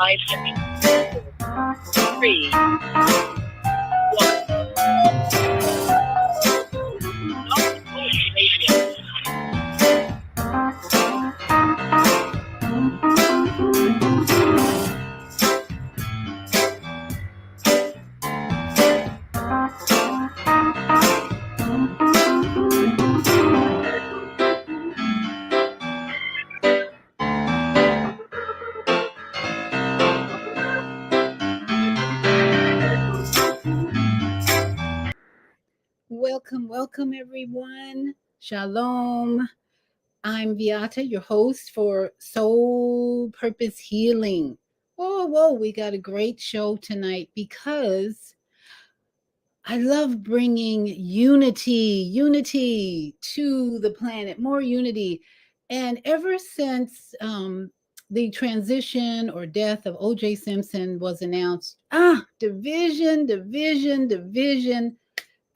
5 seconds. 4, 3, Welcome everyone. Shalom. I'm Viata, your host for Soul Purpose Healing. Whoa, we got a great show tonight because I love bringing unity to the planet, more unity. And ever since the transition or death of OJ Simpson was announced, division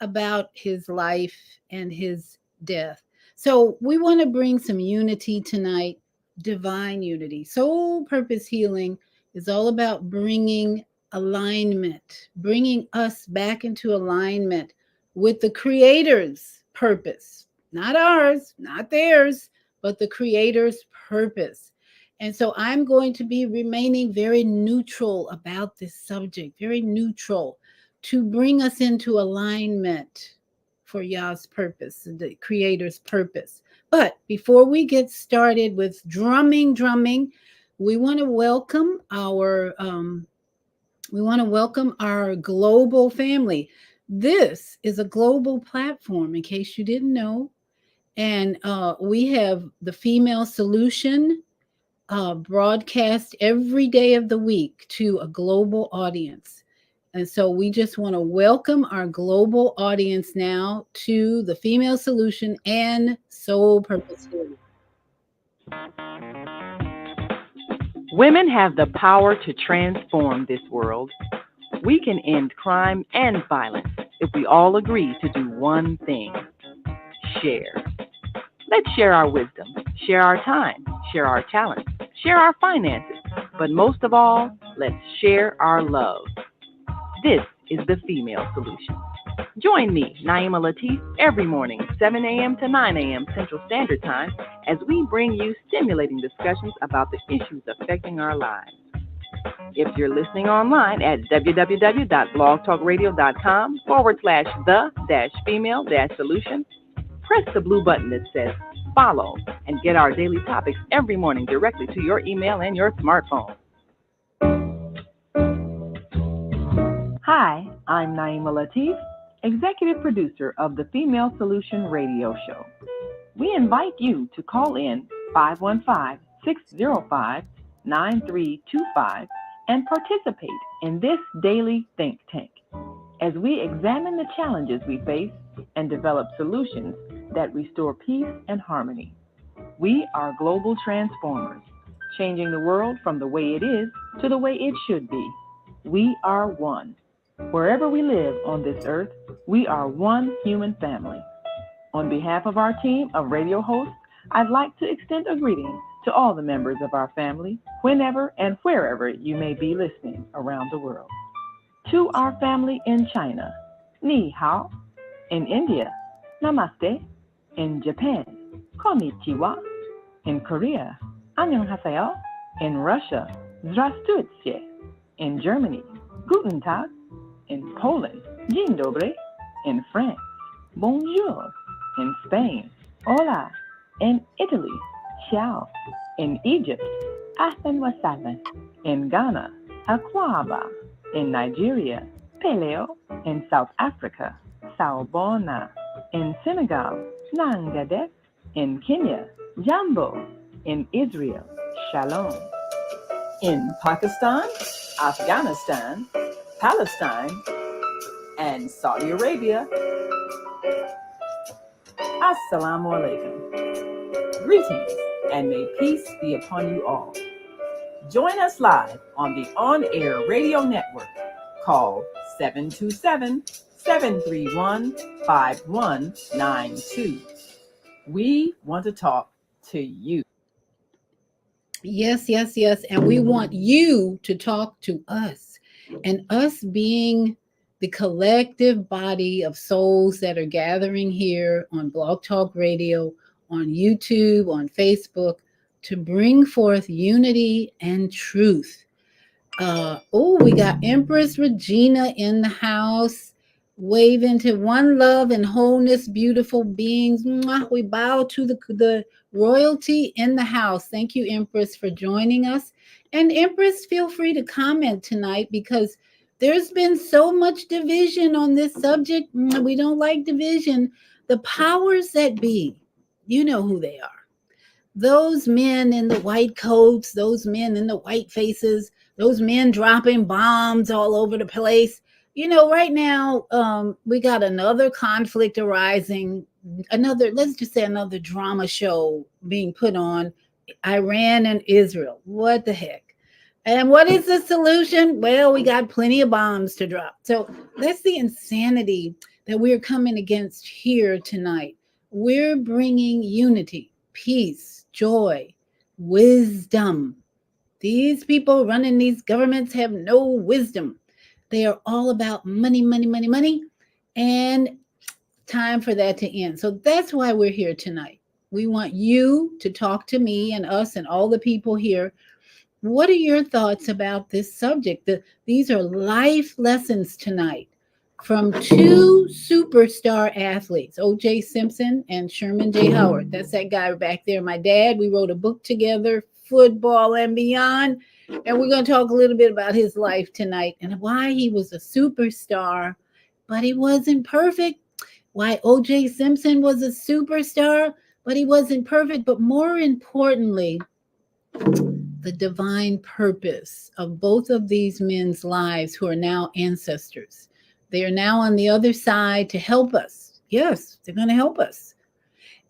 about his life and his death. So we want to bring some unity tonight, divine unity. Soul Purpose Healing is all about bringing alignment, bringing us back into alignment with the Creator's purpose, not ours, not theirs, but the Creator's purpose. And so I'm going to be remaining very neutral about this subject, very neutral, to bring us into alignment for Yah's purpose, the Creator's purpose. But before we get started with drumming, we want to welcome our global family. This is a global platform, in case you didn't know, and we have the Female Solution broadcast every day of the week to a global audience. And so we just want to welcome our global audience now to the Female Solution and Soul Purpose Healing. Women have the power to transform this world. We can end crime and violence if we all agree to do one thing: share. Let's share our wisdom, share our time, share our talents, share our finances, but most of all, let's share our love. This is the Female Solution. Join me, Naima Latif, every morning, 7 a.m. to 9 a.m. Central Standard Time, as we bring you stimulating discussions about the issues affecting our lives. If you're listening online at www.blogtalkradio.com/the-female-solution, press the blue button that says follow and get our daily topics every morning directly to your email and your smartphone. Hi, I'm Naima Latif, executive producer of the Female Solution radio show. We invite you to call in 515-605-9325 and participate in this daily think tank as we examine the challenges we face and develop solutions that restore peace and harmony. We are global transformers, changing the world from the way it is to the way it should be. We are one. Wherever we live on this earth, we are one human family. On behalf of our team of radio hosts, I'd like to extend a greeting to all the members of our family, whenever and wherever you may be listening around the world. To our family in China, Ni Hao. In India, Namaste. In Japan, Konnichiwa. In Korea, Annyeonghaseyo. In Russia, Здравствуйте. In Germany, Guten Tag. In Poland, Dzień dobry. In France, Bonjour. In Spain, Hola. In Italy, Ciao. In Egypt, Ahlan wa sahlan. In Ghana, Akwaba. In Nigeria, Peleo. In South Africa, Sawubona. In Senegal, Nangadef. In Kenya, Jambo. In Israel, Shalom. In Pakistan, Afghanistan, Palestine, and Saudi Arabia, Assalamu alaikum. Greetings, and may peace be upon you all. Join us live on the on-air radio network called 727-731-5192. We want to talk to you. Yes, yes, yes. And we want you to talk to us. And us being the collective body of souls that are gathering here on Blog Talk Radio, on YouTube, on Facebook, to bring forth unity and truth. Oh, we got Empress Regina in the house, waving to one love and wholeness, beautiful beings. Mwah. We bow to the royalty in the house. Thank you, Empress, for joining us. And Empress, feel free to comment tonight because there's been so much division on this subject. We don't like division. The powers that be, you know who they are, those men in the white coats, those men in the white faces, those men dropping bombs all over the place. You know, right now, we got another conflict arising, another, let's just say another drama show being put on, Iran and Israel. What the heck? And what is the solution? Well, we got plenty of bombs to drop. So that's the insanity that we're coming against here tonight. We're bringing unity, peace, joy, wisdom. These people running these governments have no wisdom. They are all about money, money, money, money, and time for that to end. So that's why we're here tonight. We want you to talk to me and us and all the people here. What are your thoughts about this subject? These are life lessons tonight from two superstar athletes, OJ Simpson and Sherman J. Howard. That's that guy back there, my dad. We wrote a book together, Football and Beyond. And we're going to talk a little bit about his life tonight and why he was a superstar, but he wasn't perfect. Why OJ Simpson was a superstar, but he wasn't perfect. But more importantly, the divine purpose of both of these men's lives who are now ancestors. They are now on the other side to help us. Yes, they're going to help us.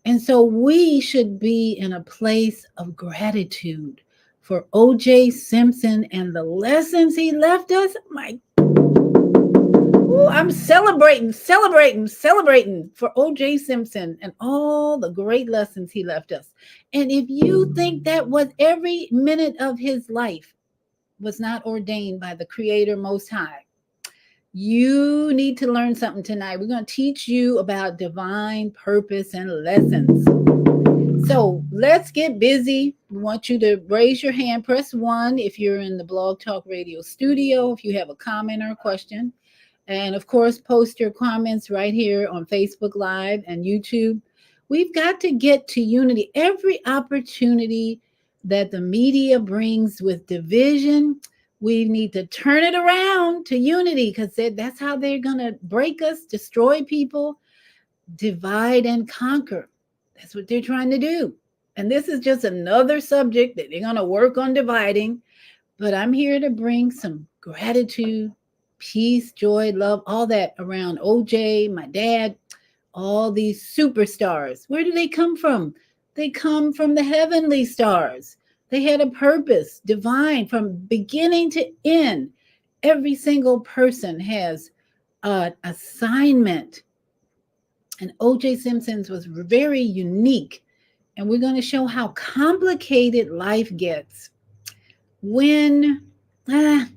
And so we should be in a place of gratitude for OJ Simpson and the lessons he left us. My Ooh, I'm celebrating for OJ Simpson and all the great lessons he left us. And if you think that was every minute of his life was not ordained by the Creator Most High, you need to learn something tonight. We're going to teach you about divine purpose and lessons. So let's get busy. We want you to raise your hand. Press 1 if you're in the Blog Talk Radio studio, if you have a comment or a question. And of course, post your comments right here on Facebook Live and YouTube. We've got to get to unity. Every opportunity that the media brings with division, we need to turn it around to unity because that's how they're going to break us, destroy people, divide and conquer. That's what they're trying to do. And this is just another subject that they're going to work on dividing. But I'm here to bring some gratitude, peace, joy, love, all that around OJ, my dad, all these superstars. Where do they come from? They come from the heavenly stars. They had a purpose, divine, from beginning to end. Every single person has an assignment. And OJ Simpson's was very unique. And we're going to show how complicated life gets when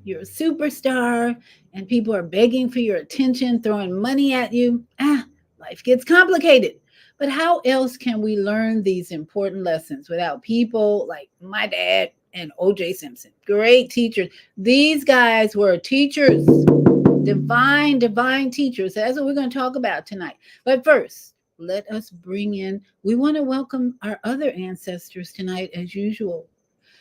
you're a superstar and people are begging for your attention, throwing money at you. Life gets complicated. But how else can we learn these important lessons without people like my dad and OJ Simpson? Great teachers. These guys were teachers, divine teachers. That's what we're going to talk about tonight. But first, let us bring in, we want to welcome our other ancestors tonight as usual.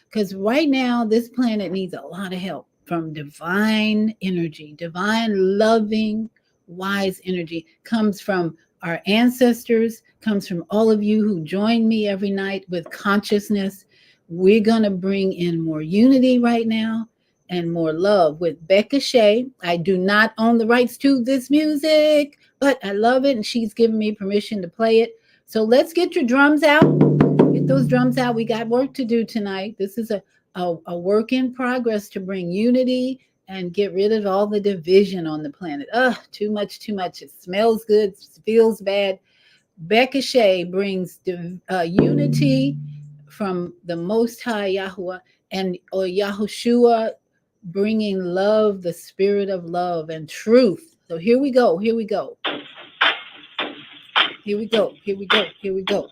Because right now, this planet needs a lot of help from divine energy, divine, loving, wise energy comes from our ancestors, comes from all of you who join me every night with consciousness. We're going to bring in more unity right now and more love with Becca Shea. I do not own the rights to this music, but I love it, and she's given me permission to play it. So let's get your drums out. Get those drums out. We got work to do tonight. This is a work in progress to bring unity and get rid of all the division on the planet. Too much. It smells good, feels bad. Becca Shea brings unity from the Most High Yahweh and or Yahushua, bringing love, the spirit of love and truth. So here we go. Here we go. Here we go. Here we go. Here we go.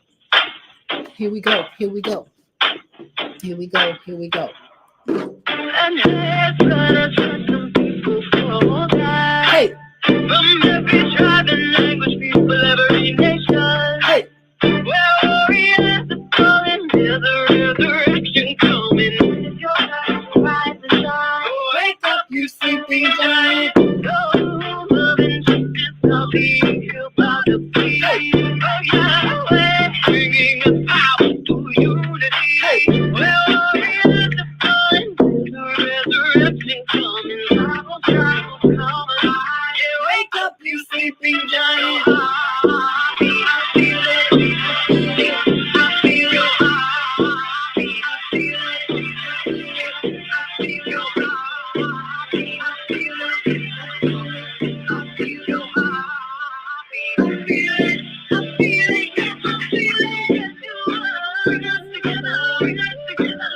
Here we go. Here we go. Here we go. Here we go. And it's gonna touch some people for all time. Hey, From every tribe and language, people, every nation. hey. Well, warriors are falling, there's a resurrection coming. If your light will rise and shine, wake up, you sleeping giant. Go, love and justice, I'll be healed by the peace. Oh, Yahweh, bringing us power to unity. Well, warriors are falling, there's a resurrection coming. Bible trials come alive. Yeah, wake up, you sleeping giant. I feel it. I feel your heartbeat. I feel it. I feel your heartbeat. I feel it. I feel your heartbeat. I feel it. I feel it. I feel it. Bring us together. Bring us together.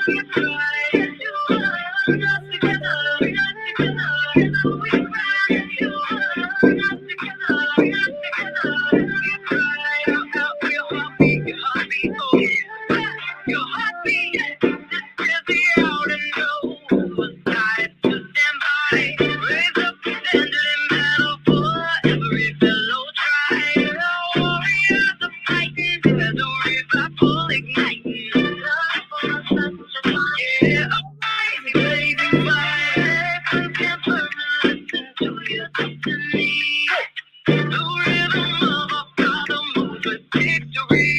We cry. Bring us together. Bring us together. We cry. Bring us together. Bring us together. We cry. Out your heartbeat. Your heartbeat. Oh, your heartbeat. Just be out and know what's died to stand by. Raise up the standard and battle for every fellow tribe. Our warriors are fighting, there's a revival igniting. Love for us, such a fire. Yeah, a rising, blazing fire. Can't burn, listen to your destiny. The rhythm of our father moves with victory.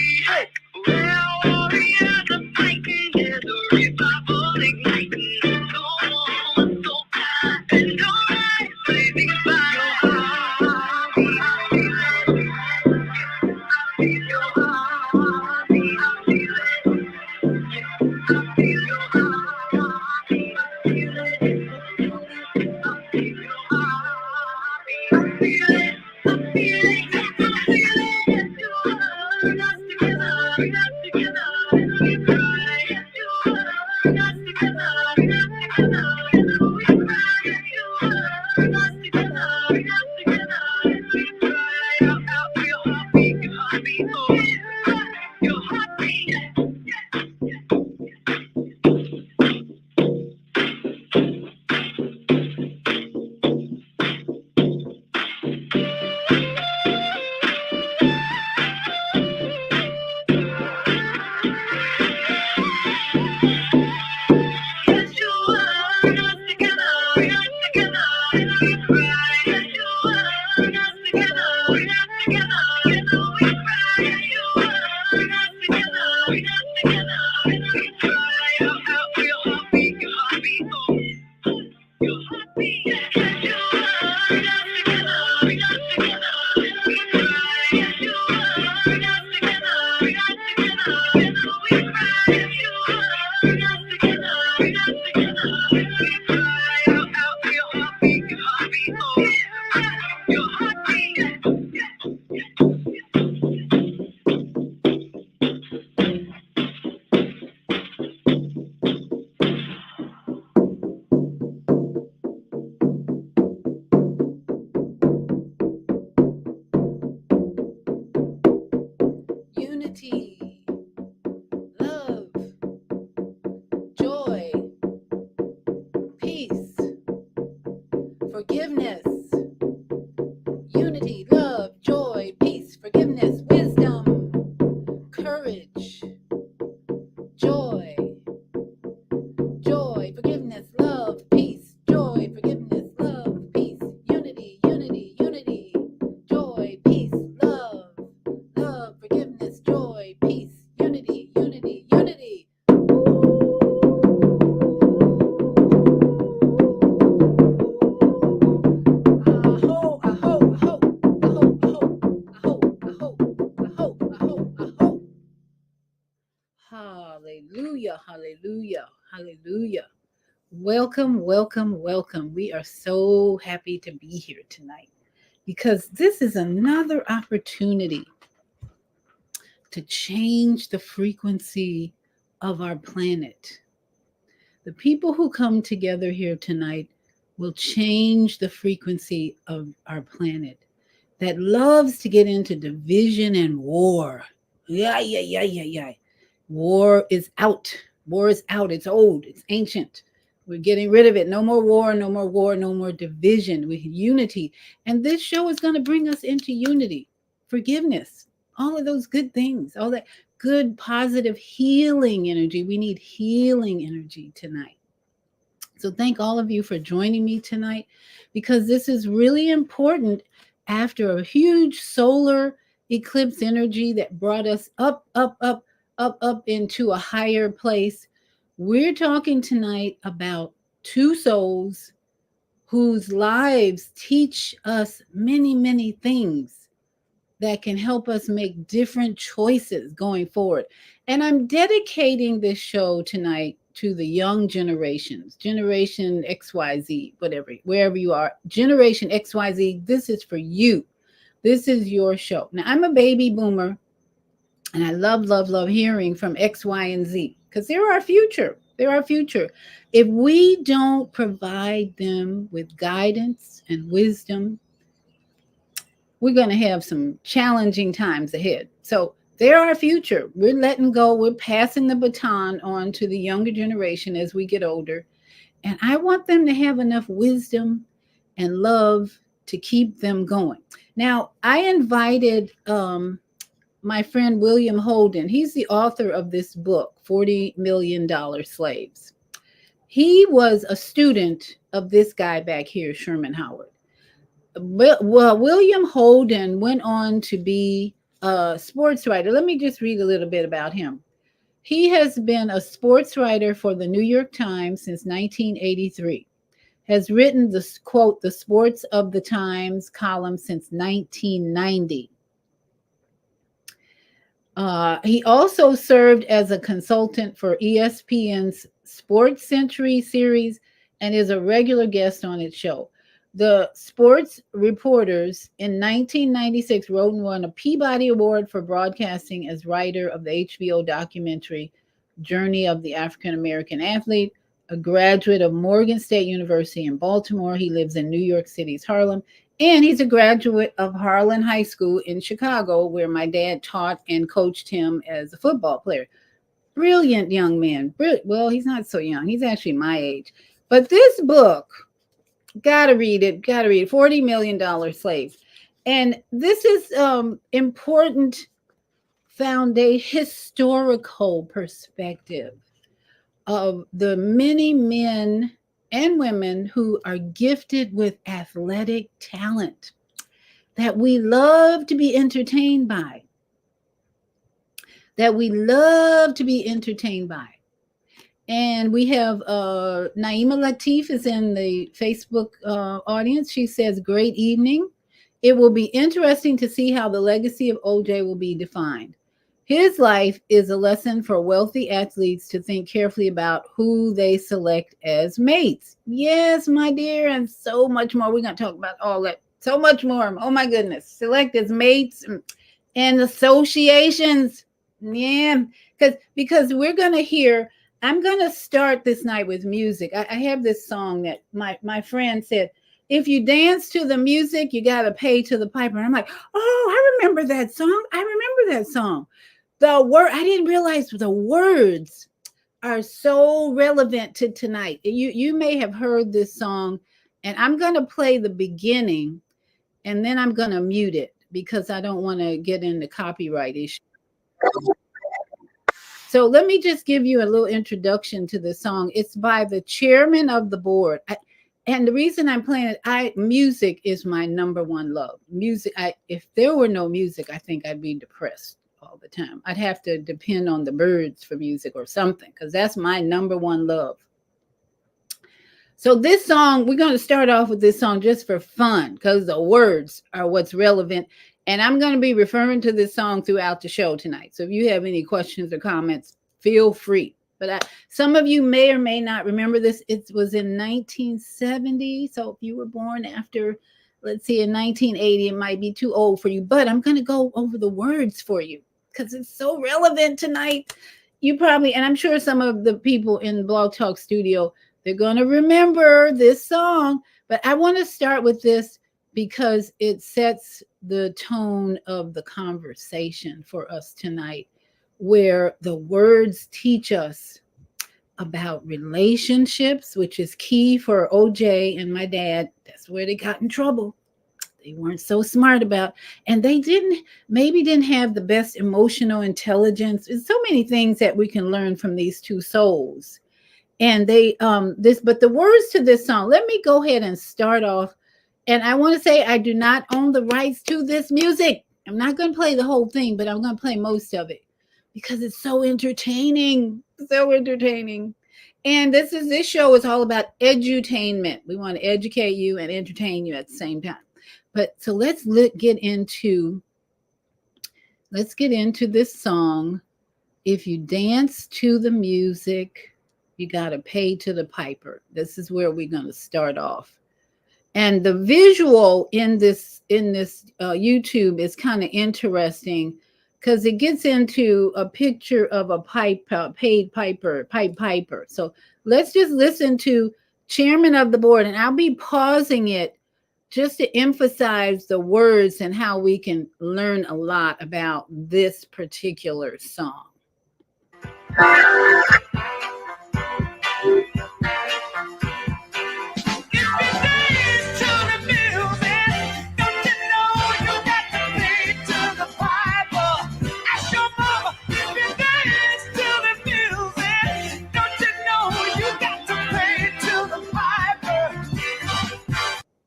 Well, warriors are fighting, there's a revival igniting. So warm, so high, and your eyes blazing fire. I feel it. I feel your heartbeat. I feel it. I feel your heartbeat. I feel it. I feel your heartbeat. I feel it. I feel it. I feel it. Bring us together. Bring us together. We cry. Bring us together. Bring us together. We cry. Bring us together. Bring us together. We cry. Out your heartbeat. Your heartbeat. Oh, your heartbeat. Bring us together. Bring us together. We cry. Bring us together. Bring us together. We cry. Bring us together. Bring us together. We cry. Out your heartbeat. Your heartbeat. Oh, your heartbeat. Bring us together. Bring us together. We cry. Bring us together. Bring us together. We cry. Bring us together. Bring us together. We cry. Out your heartbeat. Your heartbeat. Oh, your heartbeat. Unity, love, joy, peace, forgiveness. Unity, love, joy, peace, forgiveness, wisdom, courage, joy, joy, forgiveness, love, peace, joy, forgiveness, love, peace, unity, unity, unity, joy, peace, love, love, forgiveness, joy, peace, unity, unity, unity. Aho, aho, aho, aho, aho, aho, aho, aho, aho, aho. Hallelujah, hallelujah, hallelujah. Welcome, welcome, welcome. We are so happy to be here tonight because this is another opportunity to change the frequency of our planet. The people who come together here tonight will change the frequency of our planet that loves to get into division and war. Yeah, yeah, yeah, yeah, yeah. War is out. War is out. It's old. It's ancient. We're getting rid of it. No more war, no more war, no more division. We unity. And this show is going to bring us into unity, forgiveness, all of those good things, all that good, positive, healing energy. We need healing energy tonight. So, thank all of you for joining me tonight because this is really important after a huge solar eclipse energy that brought us up, up, up, up, up into a higher place. We're talking tonight about two souls whose lives teach us many, many things that can help us make different choices going forward. And I'm dedicating this show tonight to the young generations, Generation XYZ, whatever, wherever you are, Generation XYZ, this is for you. This is your show. Now, I'm a baby boomer, and I love, love, love hearing from X, Y, and Z because they're our future. They're our future. If we don't provide them with guidance and wisdom, we're going to have some challenging times ahead. So they're our future. We're letting go. We're passing the baton on to the younger generation as we get older. And I want them to have enough wisdom and love to keep them going. Now, I invited my friend William Holden. He's the author of this book, $40 Million Slaves. He was a student of this guy back here, Sherman Howard. Well, William Holden went on to be a sports writer. Let me just read a little bit about him. He has been a sports writer for the New York Times since 1983. Has written the quote, the Sports of the Times column since 1990. He also served as a consultant for ESPN's Sports Century series and is a regular guest on its show. The sports reporters in 1996 wrote and won a Peabody Award for broadcasting as writer of the HBO documentary Journey of the African American Athlete, a graduate of Morgan State University in Baltimore. He lives in New York City's Harlem, and he's a graduate of Harlan High School in Chicago, where my dad taught and coached him as a football player. Brilliant young man. Well, he's not so young. He's actually my age. But this book, gotta read it. Gotta read it. $40 Million Slaves. And this is important historical perspective of the many men and women who are gifted with athletic talent that we love to be entertained by. And we have Naima Latif is in the Facebook audience. She says, great evening. It will be interesting to see how the legacy of OJ will be defined. His life is a lesson for wealthy athletes to think carefully about who they select as mates. Yes, my dear, and so much more. We're going to talk about all that. So much more. Oh, my goodness. Select as mates and associations. Yeah, because we're going to hear, I'm going to start this night with music. I have this song that my friend said, if you dance to the music, you got to pay to the piper. And I'm like, oh, I remember that song. I didn't realize the words are so relevant to tonight. You may have heard this song, and I'm going to play the beginning, and then I'm going to mute it because I don't want to get into copyright issues. So let me just give you a little introduction to the song. It's by the chairman of the board. And the reason I'm playing it, music is my number one love. Music, if there were no music, I think I'd be depressed all the time. I'd have to depend on the birds for music or something, because that's my number one love. So this song, we're going to start off with this song just for fun, because the words are what's relevant. And I'm going to be referring to this song throughout the show tonight. So if you have any questions or comments, feel free. But some of you may or may not remember this. It was in 1970. So if you were born after, let's see, in 1980, it might be too old for you. But I'm going to go over the words for you because it's so relevant tonight. you probably, and I'm sure some of the people in Blog Talk Studio, they're going to remember this song. But I want to start with this because it sets the tone of the conversation for us tonight, where the words teach us about relationships, which is key for OJ and my dad. That's where they got in trouble. They weren't so smart about, and they didn't have the best emotional intelligence. There's so many things that we can learn from these two souls. And they but the words to this song, let me go ahead and start off. And I want to say I do not own the rights to this music. I'm not going to play the whole thing, but I'm going to play most of it because it's so entertaining. So entertaining. And this show is all about edutainment. We want to educate you and entertain you at the same time. But so let's get into this song. If you dance to the music, you got to pay to the piper. This is where we're going to start off. And the visual in this YouTube is kind of interesting because it gets into a picture of a pipe piper. So let's just listen to Chairman of the Board, and I'll be pausing it just to emphasize the words and how we can learn a lot about this particular song.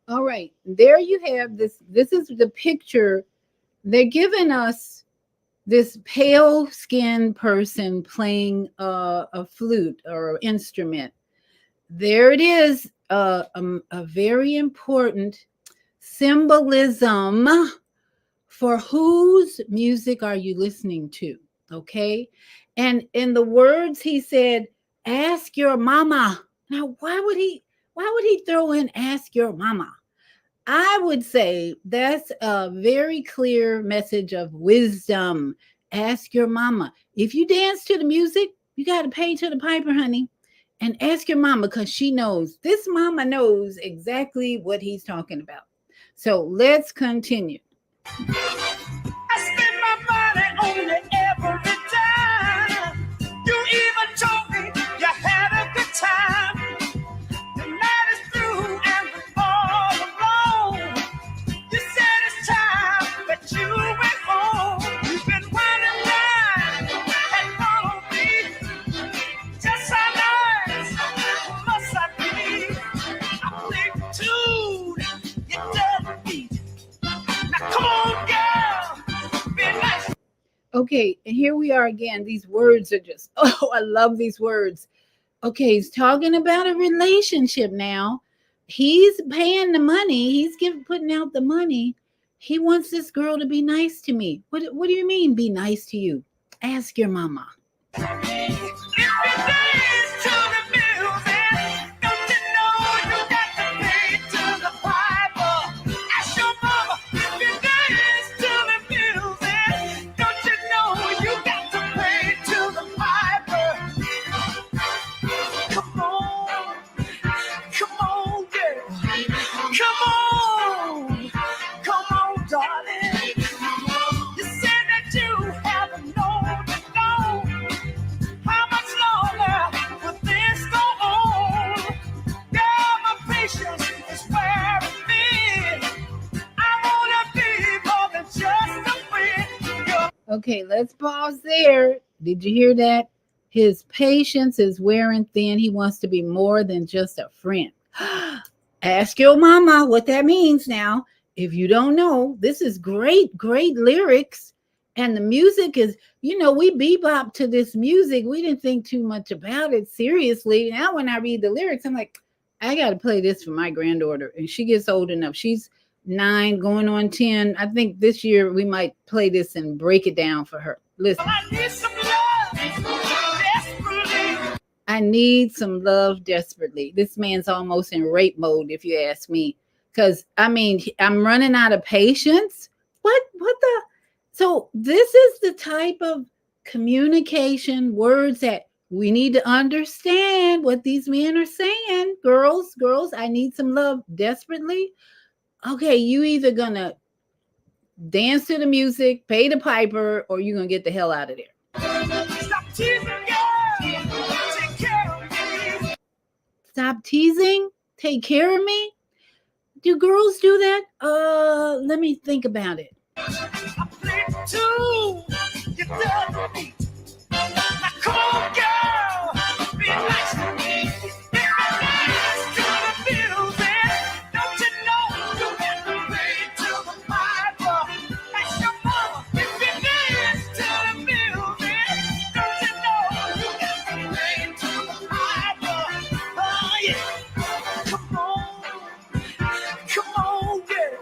All right, there you have this. This is the picture. They're giving us this pale skinned person playing a flute or instrument. There it is, a very important symbolism for whose music are you listening to, okay? And in the words he said, ask your mama. Now, why would he throw in ask your mama? I would say that's a very clear message of wisdom. Ask your mama. If you dance to the music, you got to pay to the piper, honey. And ask your mama because she knows. This mama knows exactly what he's talking about. So let's continue. I spend my money on you every time. You even told me you had a good time. The night is through and we're all alone. You said it's time that you went home. You've been running around and followed me. Just how nice must I be? I play the tune, you done beat. Now come on, girl, be nice. Okay, and here we are again. These words are just, oh, I love these words. Okay, he's talking about a relationship now. He's paying the money. He's putting out the money. He wants this girl to be nice to me. What do you mean be nice to you? Ask your mama. If you dance to the music, don't you know you got to pay to the piper? Ask your mama. If you dance to the music, don't you know you got to pay to the piper? Come on, girl. Come on, darling. You said that you haven't known to know. How much longer will this go on? Girl, my patience is wearing thin. I wanna be more than just a friend. Okay, let's pause there. Did you hear that? His patience is wearing thin. He wants to be more than just a friend. Ask your mama what that means now. If you don't know, this is great lyrics. And the music is, we bebop to this music. We didn't think too much about it seriously. Now when I read the lyrics, I'm like, I got to play this for my granddaughter. And she gets old enough. She's 9 going on 10. I think this year we might play this and break it down for her. Listen. I need some love desperately. I need some love desperately. This man's almost in rape mode, if you ask me. Because, I'm running out of patience. What the? So this is the type of Communication, words that we need to understand what these men are saying. Girls, I need some love desperately. Okay, you either gonna dance to the music, pay the piper, or you're gonna get the hell out of there. Stop teasing, girl. Take care of me. Stop teasing, take care of me. Do girls do that? Let me think about it. I play two. You love me. Now come on, girl. Be nice to me. Be nice to the music. Don't you know you got to play to the Bible? Ask your mama if you dance to the music. Don't you know you got to play to the Bible? Oh yeah. Come on, girl.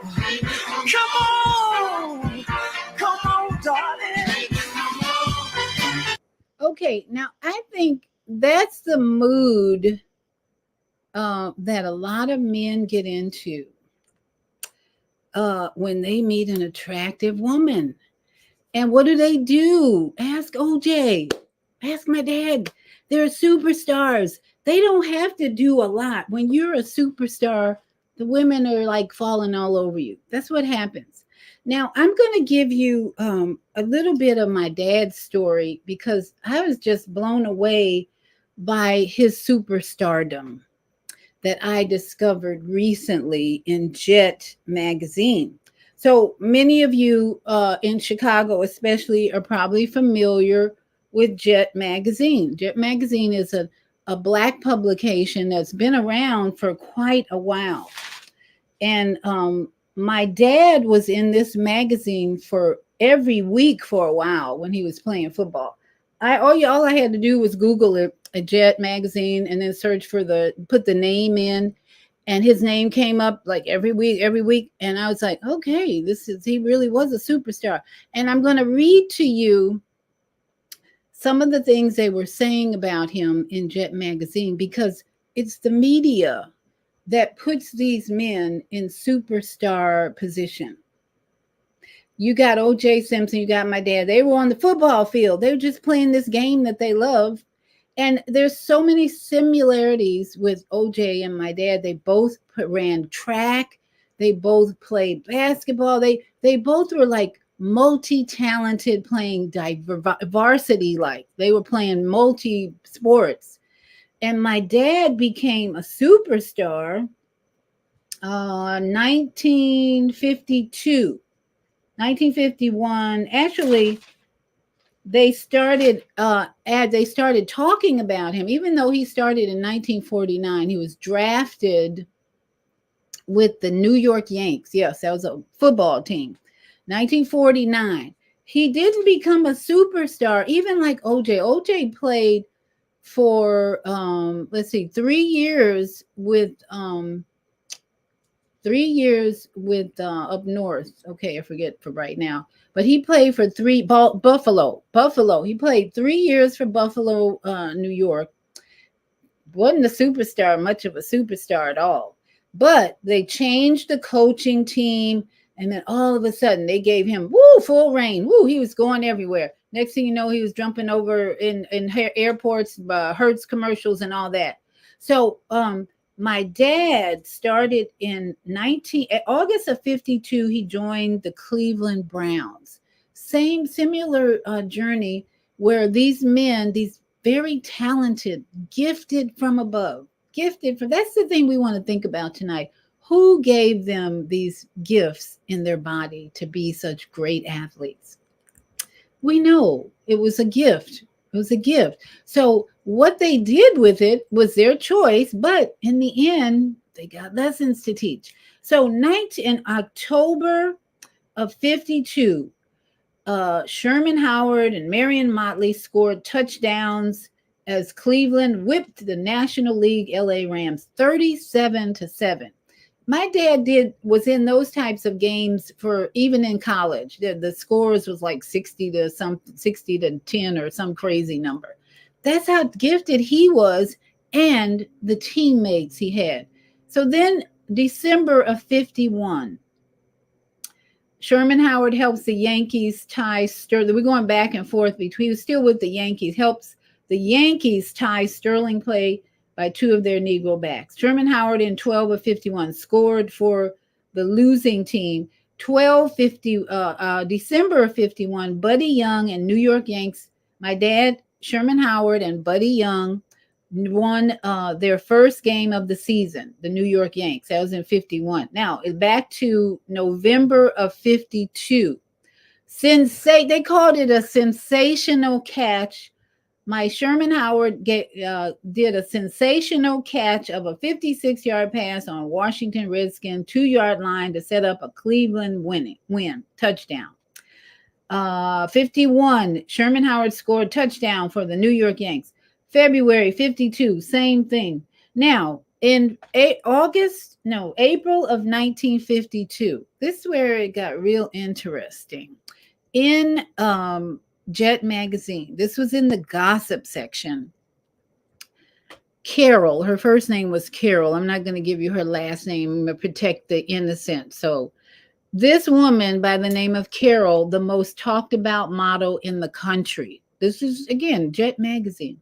Come on, darling. Okay, now I think that's the mood that a lot of men get into when they meet an attractive woman. And what do? Ask OJ, ask my dad. They're superstars. They don't have to do a lot. When you're a superstar, the women are like falling all over you. That's what happens. Now, I'm going to give you a little bit of my dad's story because I was just blown away by his superstardom that I discovered recently in Jet magazine. So many of you in Chicago, especially, are probably familiar with Jet magazine. Jet magazine is a Black publication that's been around for quite a while. And my dad was in this magazine for every week for a while when he was playing football. All I had to do was Google it, a Jet magazine, and then search for put the name in, and his name came up like every week, and I was like, okay, he really was a superstar. And I'm going to read to you some of the things they were saying about him in Jet magazine because it's the media that puts these men in superstar position. You got OJ Simpson, you got my dad. They were on the football field. They were just playing this game that they love. And there's so many similarities with OJ and my dad. They both ran track. They both played basketball. They both were like multi-talented, playing varsity like. They were playing multi-sports. And my dad became a superstar 1952. 1951. Actually, they started talking about him, even though he started in 1949. He was drafted with the New York Yanks. Yes, that was a football team. 1949. He didn't become a superstar, even like OJ. OJ played for 3 years with 3 years with up north. Okay, I forget for right now. But he played for Buffalo. He played 3 years for Buffalo, New York. Wasn't much of a superstar at all. But they changed the coaching team, and then all of a sudden they gave him full reign. He was going everywhere. Next thing you know, he was jumping over in airports, Hertz commercials, and all that. So my dad started in August of 52. He joined the Cleveland Browns. Similar journey where these men, these very talented, gifted from above, that's the thing we want to think about tonight. Who gave them these gifts in their body to be such great athletes? We know it was a gift. It was a gift. So what they did with it was their choice, but in the end, they got lessons to teach. So in October of 52, Sherman Howard and Marion Motley scored touchdowns as Cleveland whipped the National League LA Rams 37-7. My dad was in those types of games for even in college. The scores was like 60 to 10 or some crazy number. That's how gifted he was and the teammates he had. So then December of 51, Sherman Howard helps the Yankees tie Sterling. We're going back and forth between, he was still with the Yankees, helps the Yankees tie Sterling play by two of their Negro backs. Sherman Howard in 12 of 51 scored for the losing team. 1250 December of 51, Buddy Young and New York Yanks. My dad, Sherman Howard, and Buddy Young won their first game of the season, the New York Yanks. That was in 51. Now, back to November of 52. They called it a sensational catch. My Sherman Howard did a sensational catch of a 56-yard pass on Washington Redskins 2-yard line to set up a Cleveland win touchdown. 51, Sherman Howard scored touchdown for the New York Yanks. February 52, same thing. Now, in April of 1952, this is where it got real interesting. In Jet magazine, this was in the gossip section. Carol, her first name was Carol. I'm not going to give you her last name to protect the innocent. So this woman by the name of Carol, the most talked about model in the country. This is, again, Jet magazine.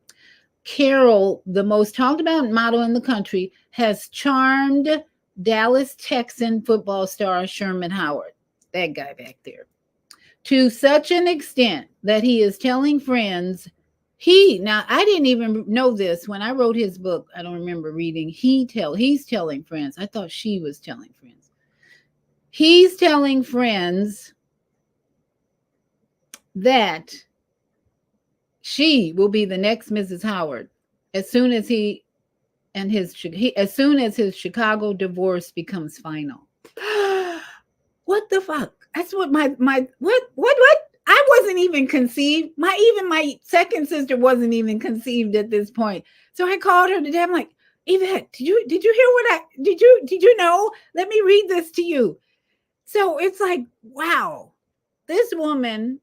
Carol, the most talked about model in the country, has charmed Dallas Texan football star Sherman Howard, that guy back there, to such an extent that he is telling friends. Now I didn't even know this when I wrote his book. I don't remember reading. He's telling friends. I thought she was telling friends. He's telling friends that she will be the next Mrs. Howard as soon as his Chicago divorce becomes final. What the fuck? That's what what? I wasn't even conceived. My second sister wasn't even conceived at this point. So I called her today. I'm like, Yvette, did you hear did you know? Let me read this to you. So it's like, wow, this woman,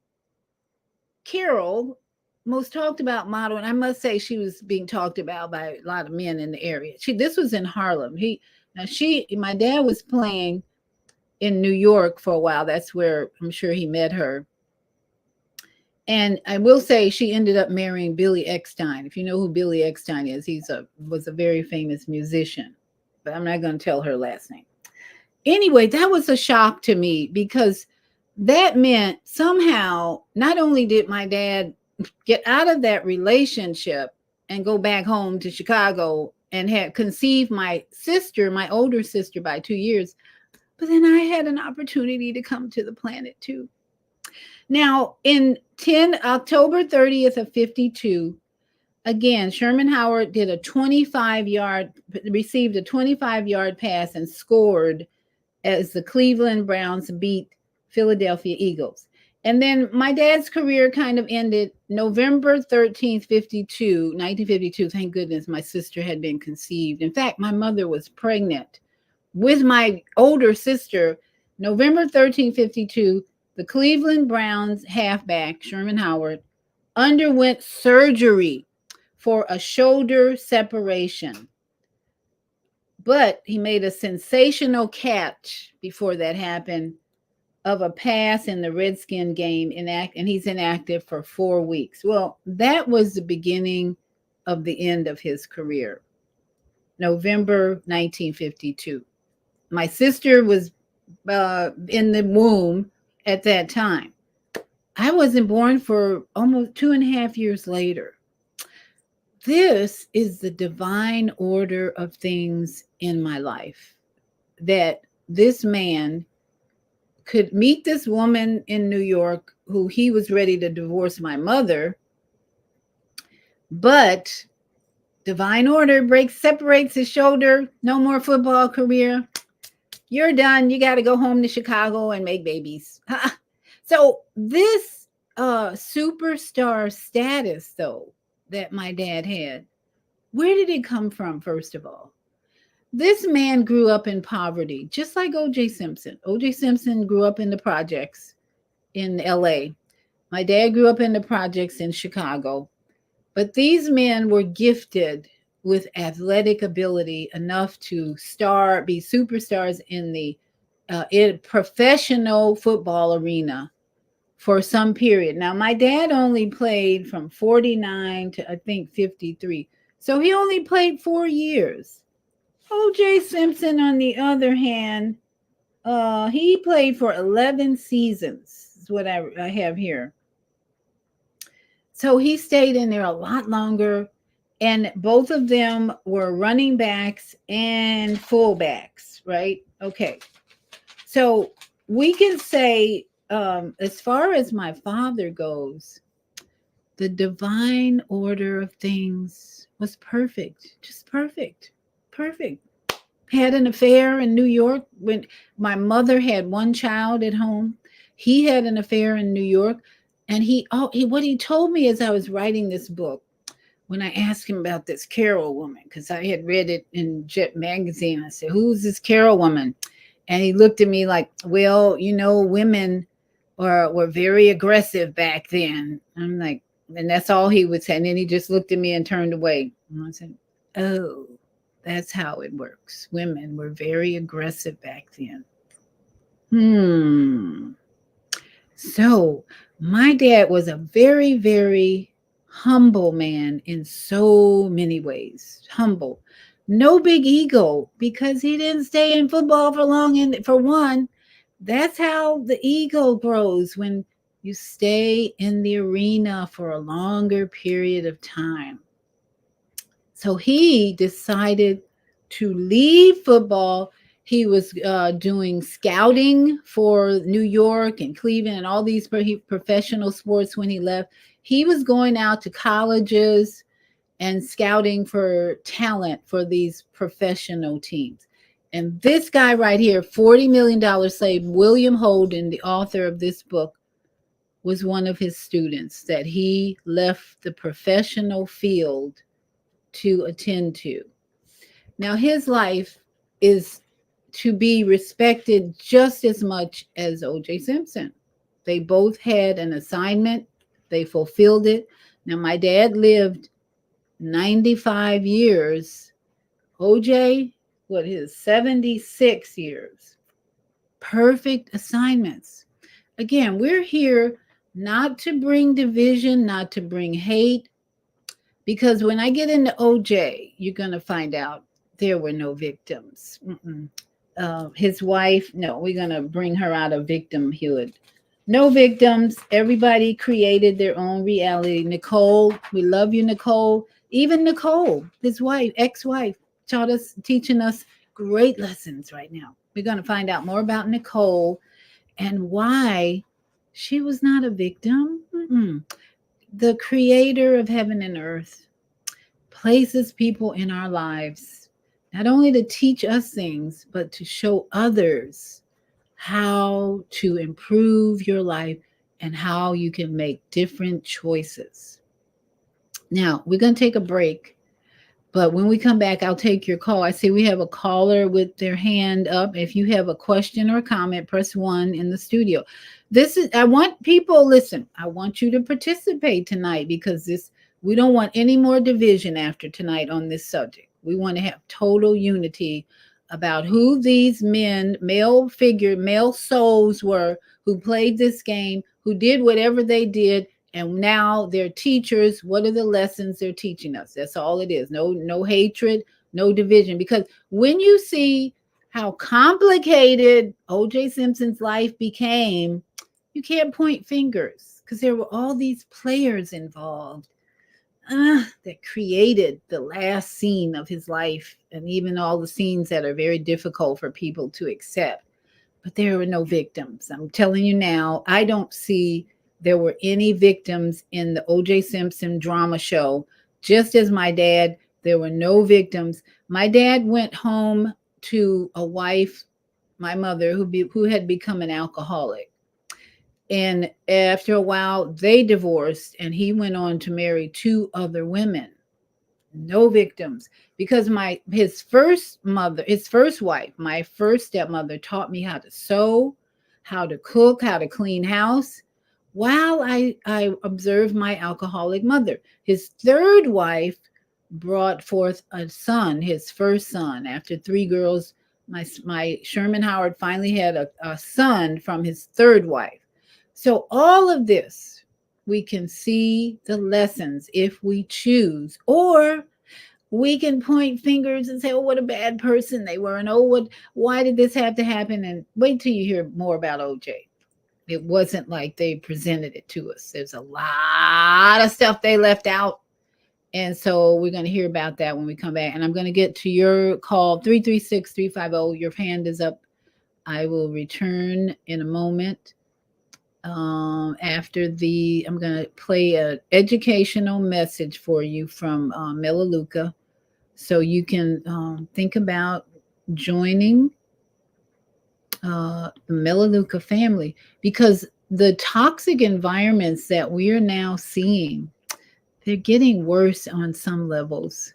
Carol, most talked about model, and I must say she was being talked about by a lot of men in the area. This was in Harlem. My dad was playing in New York for a while. That's where I'm sure he met her. And I will say she ended up marrying Billy Eckstine. If you know who Billy Eckstine is, was a very famous musician, but I'm not going to tell her last name. Anyway, that was a shock to me because that meant somehow not only did my dad get out of that relationship and go back home to Chicago and had conceived my older sister by 2 years, but then I had an opportunity to come to the planet too. Now, in October 30th of 52, again, Sherman Howard received a 25-yard pass and scored as the Cleveland Browns beat Philadelphia Eagles. And then my dad's career kind of ended November 13th, 1952. Thank goodness my sister had been conceived. In fact, my mother was pregnant with my older sister. November 13th, 52, the Cleveland Browns halfback, Sherman Howard, underwent surgery for a shoulder separation. But he made a sensational catch before that happened of a pass in the Redskin game, and he's inactive for 4 weeks. Well, that was the beginning of the end of his career. November 1952. My sister was in the womb at that time. I wasn't born for almost 2.5 years later. This is the divine order of things in my life, that this man could meet this woman in New York who he was ready to divorce my mother, but divine order separates his shoulder, no more football career. You're done. You got to go home to Chicago and make babies. So this superstar status, though, that my dad had, where did it come from, first of all? This man grew up in poverty, just like OJ Simpson. OJ Simpson grew up in the projects in LA. My dad grew up in the projects in Chicago. But these men were gifted with athletic ability enough to be superstars in the in professional football arena for some period. Now, my dad only played from 49 to I think 53. So he only played 4 years. OJ Simpson, on the other hand, he played for 11 seasons, is what I have here. So he stayed in there a lot longer. And both of them were running backs and fullbacks, right? Okay. So we can say, as far as my father goes, the divine order of things was perfect, just perfect, perfect. Had an affair in New York when my mother had one child at home. He had an affair in New York, and what he told me as I was writing this book, when I asked him about this Carol woman, because I had read it in Jet magazine, I said, "Who's this Carol woman?" And he looked at me like, "Well, women were very aggressive back then." I'm like, and that's all he would say. And then he just looked at me and turned away. And I said, "Oh, that's how it works. Women were very aggressive back then." Hmm. So my dad was a very, very humble man in so many ways. Humble. No big ego because he didn't stay in football for long. And for one, that's how the ego grows, when you stay in the arena for a longer period of time. So he decided to leave football. He was doing scouting for New York and Cleveland and all these professional sports when he left. He was going out to colleges and scouting for talent for these professional teams. And this guy right here, $40 million slave, William Holden, the author of this book, was one of his students that he left the professional field to attend to. Now, his life is to be respected just as much as OJ Simpson. They both had an assignment, they fulfilled it. Now, my dad lived 95 years. OJ, what, his 76 years. Perfect assignments. Again, we're here not to bring division, not to bring hate, because when I get into OJ, you're going to find out there were no victims. His wife, no, we're going to bring her out of victimhood. No victims. Everybody created their own reality. Nicole, we love you, Nicole. Even Nicole, his wife, ex-wife, teaching us great lessons right now. We're going to find out more about Nicole and why she was not a victim. The creator of heaven and earth places people in our lives, not only to teach us things, but to show others how to improve your life and how you can make different choices. Now, we're going to take a break, but when we come back, I'll take your call. I see we have a caller with their hand up. If you have a question or comment, press 1 in the studio. I want people, listen, I want you to participate tonight, because we don't want any more division after tonight on this subject. We want to have total unity about who these men, male souls were, who played this game, who did whatever they did, and now they're teachers. What are the lessons they're teaching us? That's all it is. No hatred, no division. Because when you see how complicated OJ Simpson's life became, you can't point fingers, because there were all these players involved that created the last scene of his life, and even all the scenes that are very difficult for people to accept. But there were no victims. I'm telling you now, I don't see there were any victims in the OJ Simpson drama show. Just as my dad, there were no victims. My dad went home to a wife, my mother, who had become an alcoholic. And after a while, they divorced, and he went on to marry 2 other women. No victims, because his first wife, my first stepmother, taught me how to sew, how to cook, how to clean house, while I observed my alcoholic mother. His third wife brought forth a son, his first son, after 3 girls My Sherman Howard finally had a son from his third wife. So all of this, we can see the lessons if we choose, or we can point fingers and say, oh, what a bad person they were, and why did this have to happen? And wait till you hear more about OJ. It wasn't like they presented it to us. There's a lot of stuff they left out. And so we're going to hear about that when we come back. And I'm going to get to your call, 336-350. Your hand is up. I will return in a moment. I'm going to play an educational message for you from Melaleuca. So you can think about joining the Melaleuca family, because the toxic environments that we are now seeing, they're getting worse on some levels.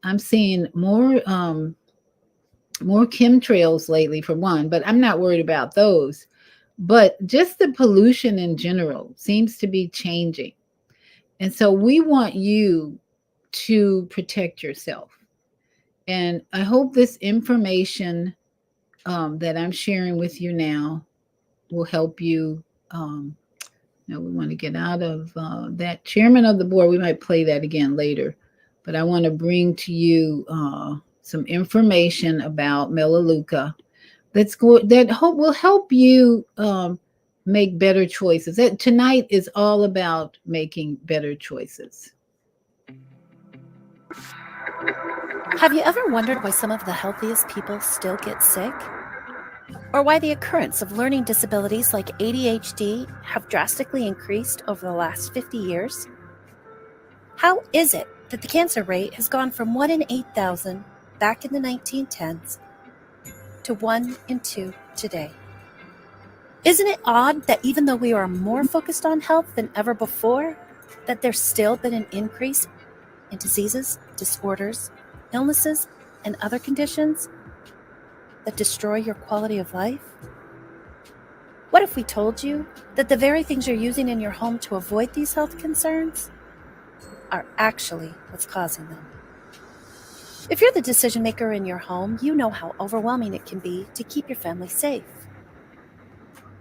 I'm seeing more chemtrails lately, for one, but I'm not worried about those. But just the pollution in general seems to be changing. And so we want you to protect yourself. And I hope this information that I'm sharing with you now will help you. We want to get out of that chairman of the board. We might play that again later, but I want to bring to you some information about Melaleuca that will help you make better choices. Tonight is all about making better choices. Have you ever wondered why some of the healthiest people still get sick? Or why the occurrence of learning disabilities like ADHD have drastically increased over the last 50 years? How is it that the cancer rate has gone from 1 in 8,000 back in the 1910s to 1 in 2 today? Isn't it odd that even though we are more focused on health than ever before, that there's still been an increase in diseases, disorders, illnesses, and other conditions that destroy your quality of life? What if we told you that the very things you're using in your home to avoid these health concerns are actually what's causing them? If you're the decision maker in your home, you know how overwhelming it can be to keep your family safe.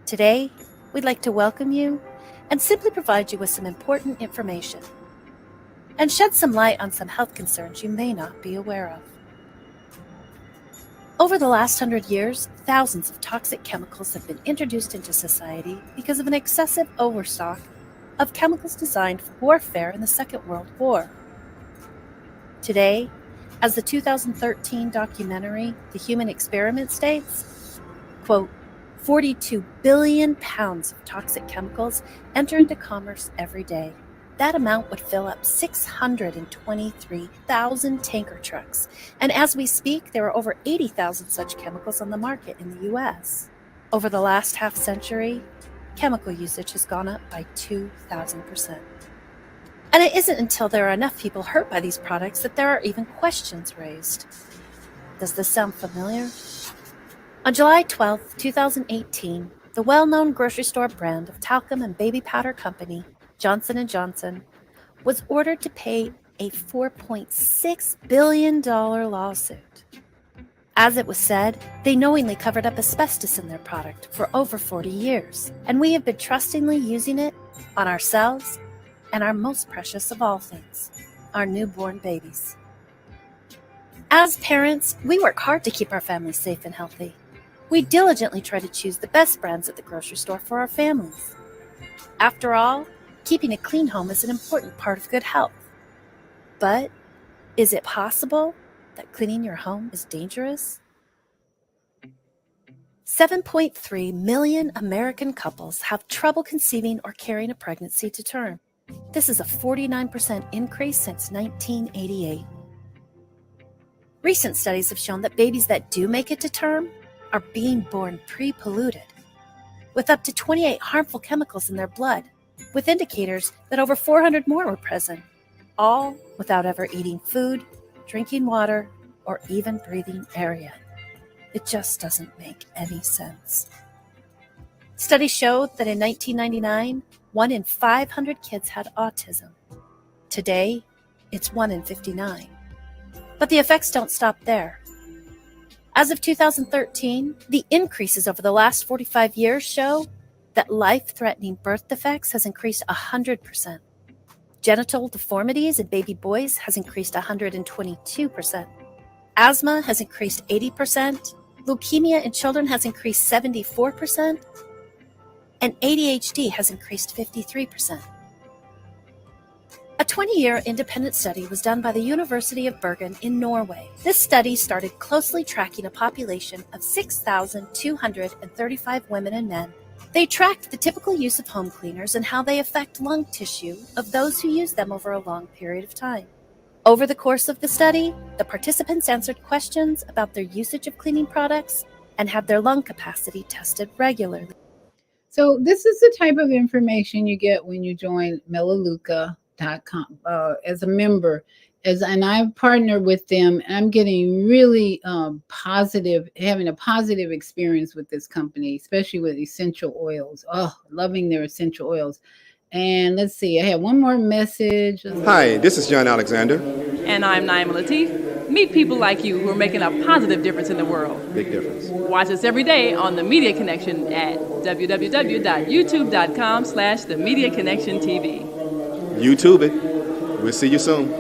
Today, we'd like to welcome you and simply provide you with some important information and shed some light on some health concerns you may not be aware of. Over the last 100 years, thousands of toxic chemicals have been introduced into society because of an excessive overstock of chemicals designed for warfare in the Second World War. Today, as the 2013 documentary The Human Experiment states, quote, 42 billion pounds of toxic chemicals enter into commerce every day. That amount would fill up 623,000 tanker trucks. And as we speak, there are over 80,000 such chemicals on the market in the U.S. Over the last half century, chemical usage has gone up by 2,000%. And it isn't until there are enough people hurt by these products that there are even questions raised. Does this sound familiar? On July 12, 2018, the well-known grocery store brand of talcum and baby powder company, Johnson & Johnson, was ordered to pay a $4.6 billion lawsuit. As it was said, they knowingly covered up asbestos in their product for over 40 years, and we have been trustingly using it on ourselves and our most precious of all things, our newborn babies. As parents, we work hard to keep our families safe and healthy. We diligently try to choose the best brands at the grocery store for our families. After all, keeping a clean home is an important part of good health. But is it possible that cleaning your home is dangerous? 7.3 million American couples have trouble conceiving or carrying a pregnancy to term. This is a 49% increase since 1988. Recent studies have shown that babies that do make it to term are being born pre-polluted, with up to 28 harmful chemicals in their blood, with indicators that over 400 more were present, all without ever eating food, drinking water, or even breathing air yet. It just doesn't make any sense. Studies showed that in 1999, 1 in 500 kids had autism. Today, it's 1 in 59. But the effects don't stop there. As of 2013, the increases over the last 45 years show that life-threatening birth defects has increased 100%. Genital deformities in baby boys has increased 122%. Asthma has increased 80%. Leukemia in children has increased 74%. And ADHD has increased 53%. A 20-year independent study was done by the University of Bergen in Norway. This study started closely tracking a population of 6,235 women and men. They tracked the typical use of home cleaners and how they affect lung tissue of those who use them over a long period of time. Over the course of the study, the participants answered questions about their usage of cleaning products and had their lung capacity tested regularly. So this is the type of information you get when you join Melaleuca.com as a member. And I've partnered with them, and I'm getting really having a positive experience with this company, especially with essential oils. Oh, loving their essential oils. And let's see, I have one more message. Hi, this is John Alexander. And I'm Naima Latif. Meet people like you who are making a positive difference in the world. Big difference. Watch us every day on The Media Connection at www.youtube.com/The Media Connection TV. YouTube it. We'll see you soon.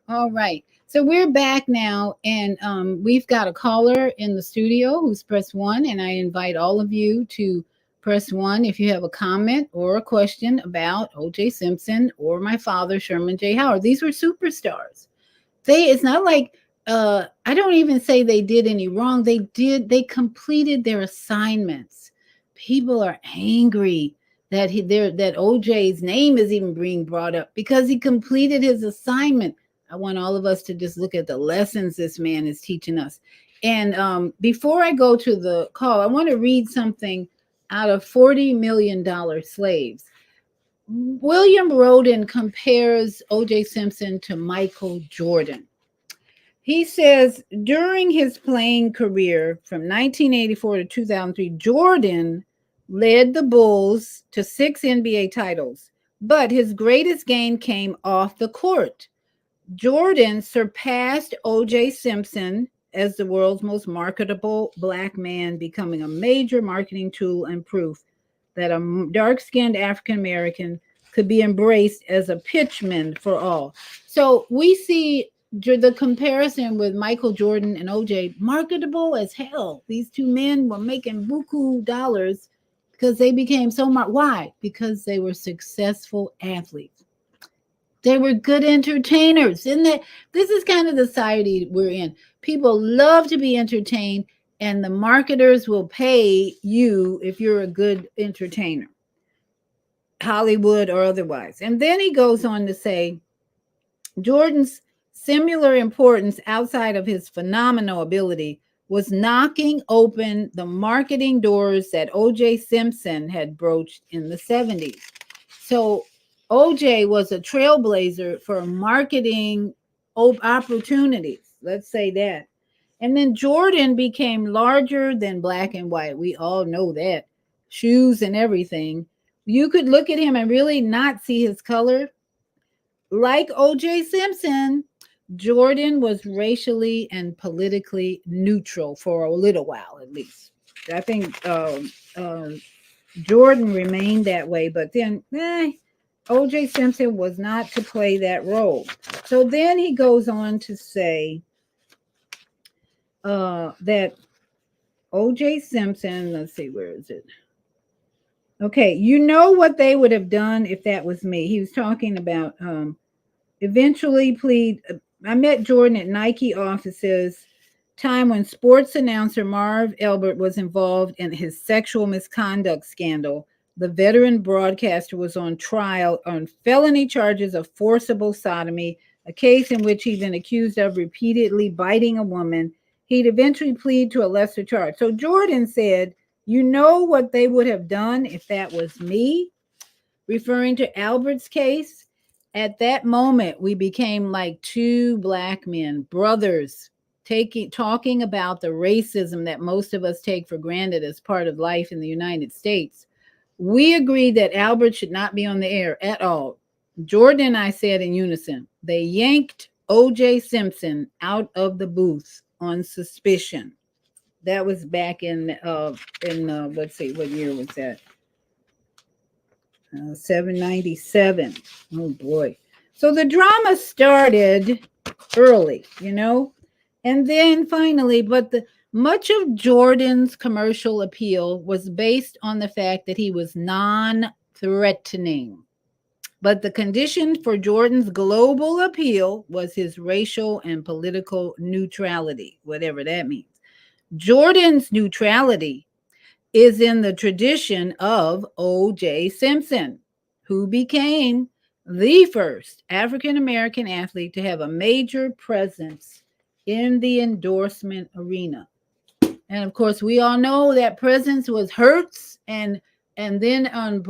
All right. So we're back now, and we've got a caller in the studio who's pressed 1, and I invite all of you to press 1 if you have a comment or a question about OJ Simpson or my father, Sherman J. Howard. These were superstars. It's not like, I don't even say they did any wrong. They completed their assignments. People are angry that that OJ's name is even being brought up because he completed his assignment. I want all of us to just look at the lessons this man is teaching us. And before I go to the call, I want to read something out of $40 Million Slaves. William Roden compares OJ Simpson to Michael Jordan. He says, during his playing career from 1984 to 2003, Jordan led the Bulls to 6 NBA titles, but his greatest gain came off the court. Jordan surpassed OJ Simpson as the world's most marketable black man, becoming a major marketing tool and proof that a dark-skinned African-American could be embraced as a pitchman for all. So we see the comparison with Michael Jordan and OJ, marketable as hell. These two men were making buku dollars because they became so much. Why? Because they were successful athletes. They were good entertainers. This is kind of the society we're in. People love to be entertained, and the marketers will pay you if you're a good entertainer, Hollywood or otherwise. And then he goes on to say, Jordan's similar importance outside of his phenomenal ability was knocking open the marketing doors that OJ Simpson had broached in the 70s. So OJ was a trailblazer for marketing opportunities. Let's say that. And then Jordan became larger than black and white. We all know that. Shoes and everything. You could look at him and really not see his color. Like OJ Simpson, Jordan was racially and politically neutral for a little while, at least. I think Jordan remained that way, but then OJ Simpson was not to play that role. So then he goes on to say that OJ Simpson, let's see, where is it? Okay, you know what they would have done if that was me. He was talking about I met Jordan at Nike offices, time when sports announcer Marv Albert was involved in his sexual misconduct scandal. The veteran broadcaster was on trial on felony charges of forcible sodomy, a case in which he'd been accused of repeatedly biting a woman. He'd eventually plead to a lesser charge. So Jordan said, you know what they would have done if that was me? Referring to Albert's case. At that moment, we became like two black men, brothers, talking about the racism that most of us take for granted as part of life in the United States. We agreed that Albert should not be on the air at all. Jordan and I said in unison, they yanked OJ Simpson out of the booth on suspicion. That was back in let's see, what year was that? 797. Oh boy. So the drama started early, and then finally, but much of Jordan's commercial appeal was based on the fact that he was non-threatening. But the condition for Jordan's global appeal was his racial and political neutrality, whatever that means. Jordan's neutrality is in the tradition of OJ Simpson, who became the first African American athlete to have a major presence in the endorsement arena. And of course, we all know that presence was Hertz and then on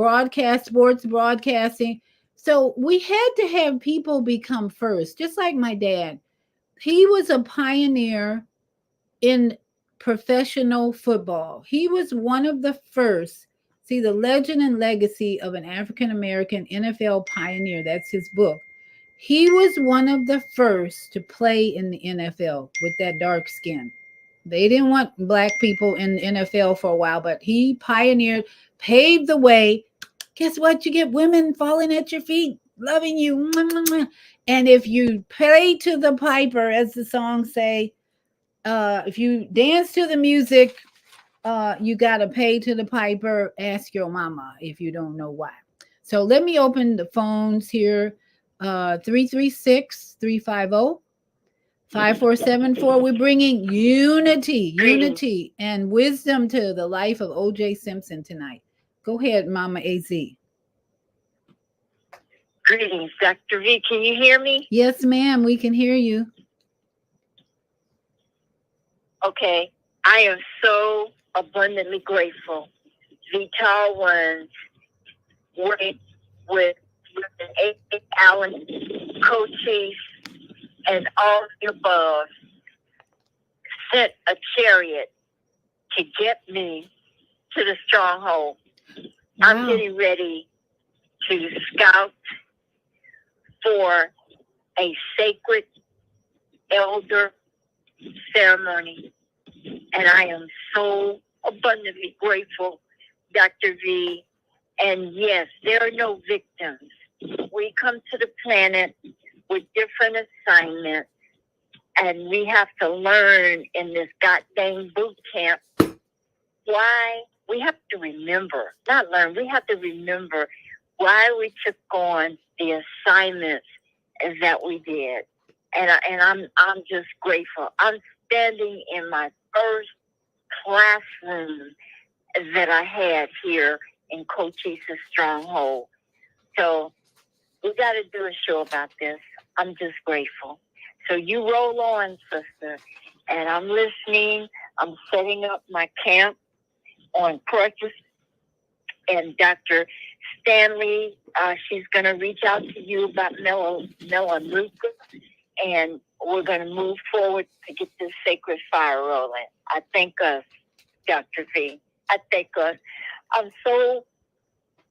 sports broadcasting. So we had to have people become first, just like my dad. He was a pioneer in professional football. He was one of the first. See, the legend and legacy of an African American NFL pioneer. That's his book. He was one of the first to play in the NFL with that dark skin. They didn't want black people in the NFL for a while, but he pioneered, paved the way. Guess what? You get women falling at your feet, loving you. And if you play to the piper, as the songs say, if you dance to the music, you got to pay to the piper. Ask your mama if you don't know why. So let me open the phones here. 336-350. 5474. We're bringing unity and wisdom to the life of OJ Simpson tonight. Go ahead, Mama AZ. Greetings, Dr. V. Can you hear me? Yes, ma'am. We can hear you. Okay. I am so abundantly grateful. The tall ones with Allen, coaches, and all the above sent a chariot to get me to the stronghold. Wow. I'm getting ready to scout for a sacred elder ceremony. And I am so abundantly grateful, Dr. V. And yes, there are no victims. We come to the planet with different assignments, and we have to learn in this goddamn boot camp why we have to remember, not learn, we have to remember why we took on the assignments that we did. And I'm just grateful. I'm standing in my first classroom that I had here in Cochise Stronghold. So we got to do a show about this. I'm just grateful. So you roll on, sister, and I'm listening. I'm setting up my camp on crutches. And Dr. Stanley, she's going to reach out to you about Melaleuca, and we're going to move forward to get this sacred fire rolling. I thank us, Dr. V. I thank us. I'm so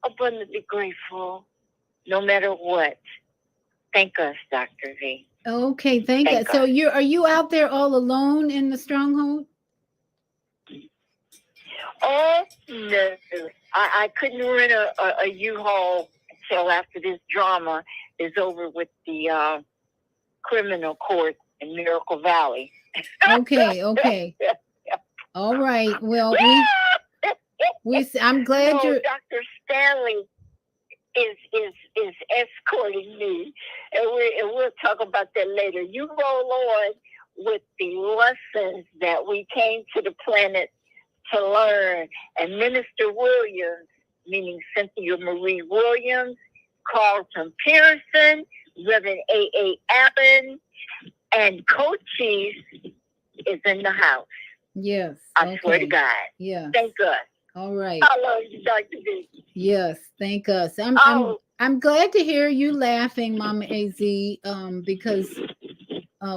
abundantly grateful, no matter what. Thank us, Dr. V. Okay, thank you. So are you out there all alone in the stronghold? Oh, no. I couldn't rent a U-Haul until after this drama is over with the criminal court in Miracle Valley. Okay. All right. Well, I'm glad you're. Dr. Stanley is escorting me, and we'll talk about that later. You roll on with the lessons that we came to the planet to learn. And Minister Williams, meaning Cynthia Marie Williams, Carlton Pearson, Reverend A.A. Allen, and Cochise is in the house. Yes. I swear to God. Yeah. Thank us. All right. I love you, Dr. V. Yes, thank us. I'm glad to hear you laughing, Mama AZ, because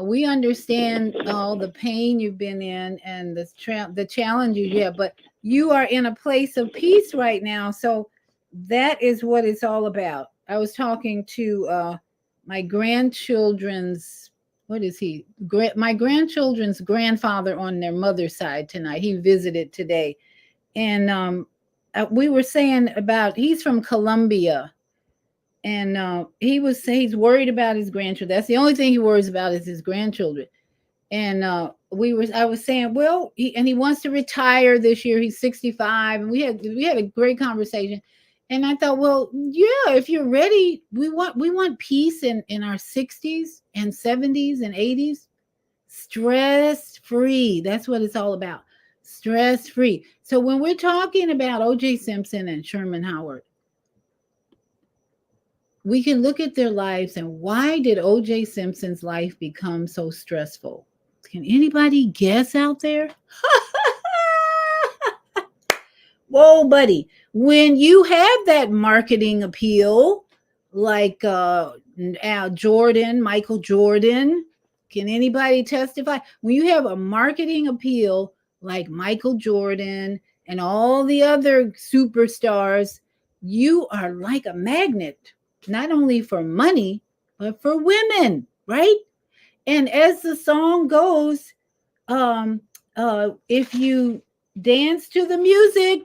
we understand all the pain you've been in and the challenges you have, but you are in a place of peace right now. So that is what it's all about. I was talking to my grandchildren's what is he? My grandchildren's grandfather on their mother's side tonight. He visited today. And we were saying about, he's from Colombia. And he was saying he's worried about his grandchildren. That's the only thing he worries about is his grandchildren. And I was saying, well, he wants to retire this year. He's 65, and we had a great conversation. And I thought, well, yeah, if you're ready, we want peace in our 60s and 70s and 80s, stress free. That's what it's all about, stress free. So when we're talking about OJ Simpson and Sherman Howard, we can look at their lives and why did OJ Simpson's life become so stressful? Can anybody guess out there? Whoa, buddy. When you have that marketing appeal, like Michael Jordan, can anybody testify? When you have a marketing appeal like Michael Jordan and all the other superstars, you are like a magnet, not only for money, but for women, right? And as the song goes, if you dance to the music,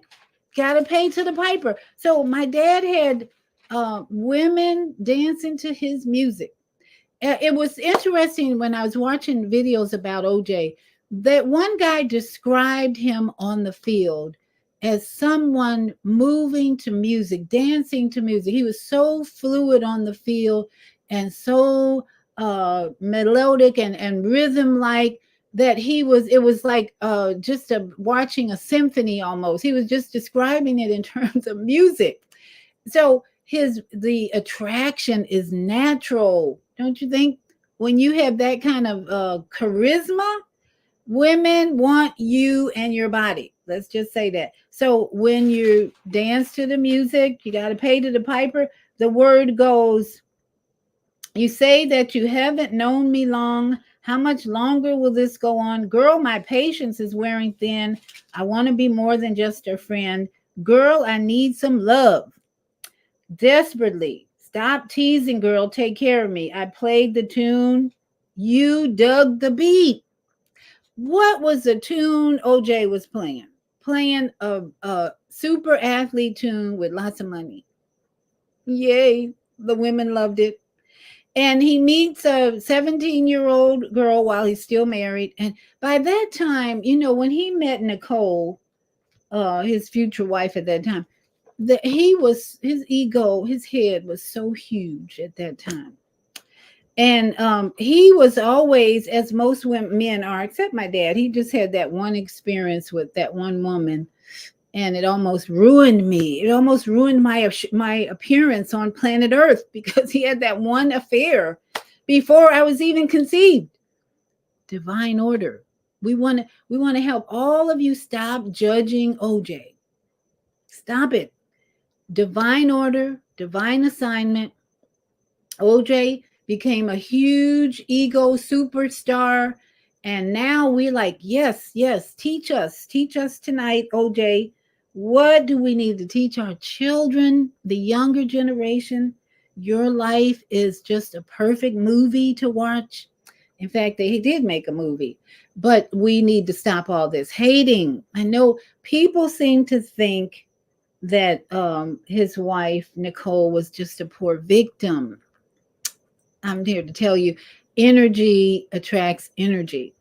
gotta pay to the piper. So my dad had women dancing to his music. It was interesting when I was watching videos about OJ that one guy described him on the field as someone moving to music, dancing to music. He was so fluid on the field and so melodic and rhythm like that it was like just watching a symphony almost. He was just describing it in terms of music. So the attraction is natural, don't you think? When you have that kind of charisma, women want you and your body. Let's just say that. So when you dance to the music, you got to pay to the piper. The word goes, you say that you haven't known me long. How much longer will this go on? Girl, my patience is wearing thin. I want to be more than just a friend. Girl, I need some love. Desperately. Stop teasing, girl. Take care of me. I played the tune. You dug the beat. What was the tune OJ was playing? Playing a super athlete tune with lots of money. Yay. The women loved it. And he meets a 17-year-old girl while he's still married. And by that time, when he met Nicole, his future wife at that time, his ego, his head was so huge at that time. And he was always, as most men are, except my dad, he just had that one experience with that one woman. And it almost ruined me. It almost ruined my appearance on planet Earth because he had that one affair before I was even conceived. Divine order. We want to help all of you stop judging OJ. Stop it. Divine order, divine assignment. OJ became a huge ego superstar. And now we're like, yes, teach us tonight, OJ. What do we need to teach our children, the younger generation? Your life is just a perfect movie to watch. In fact, they did make a movie, but we need to stop all this hating. I know people seem to think that his wife, Nicole, was just a poor victim. I'm here to tell you, energy attracts energy.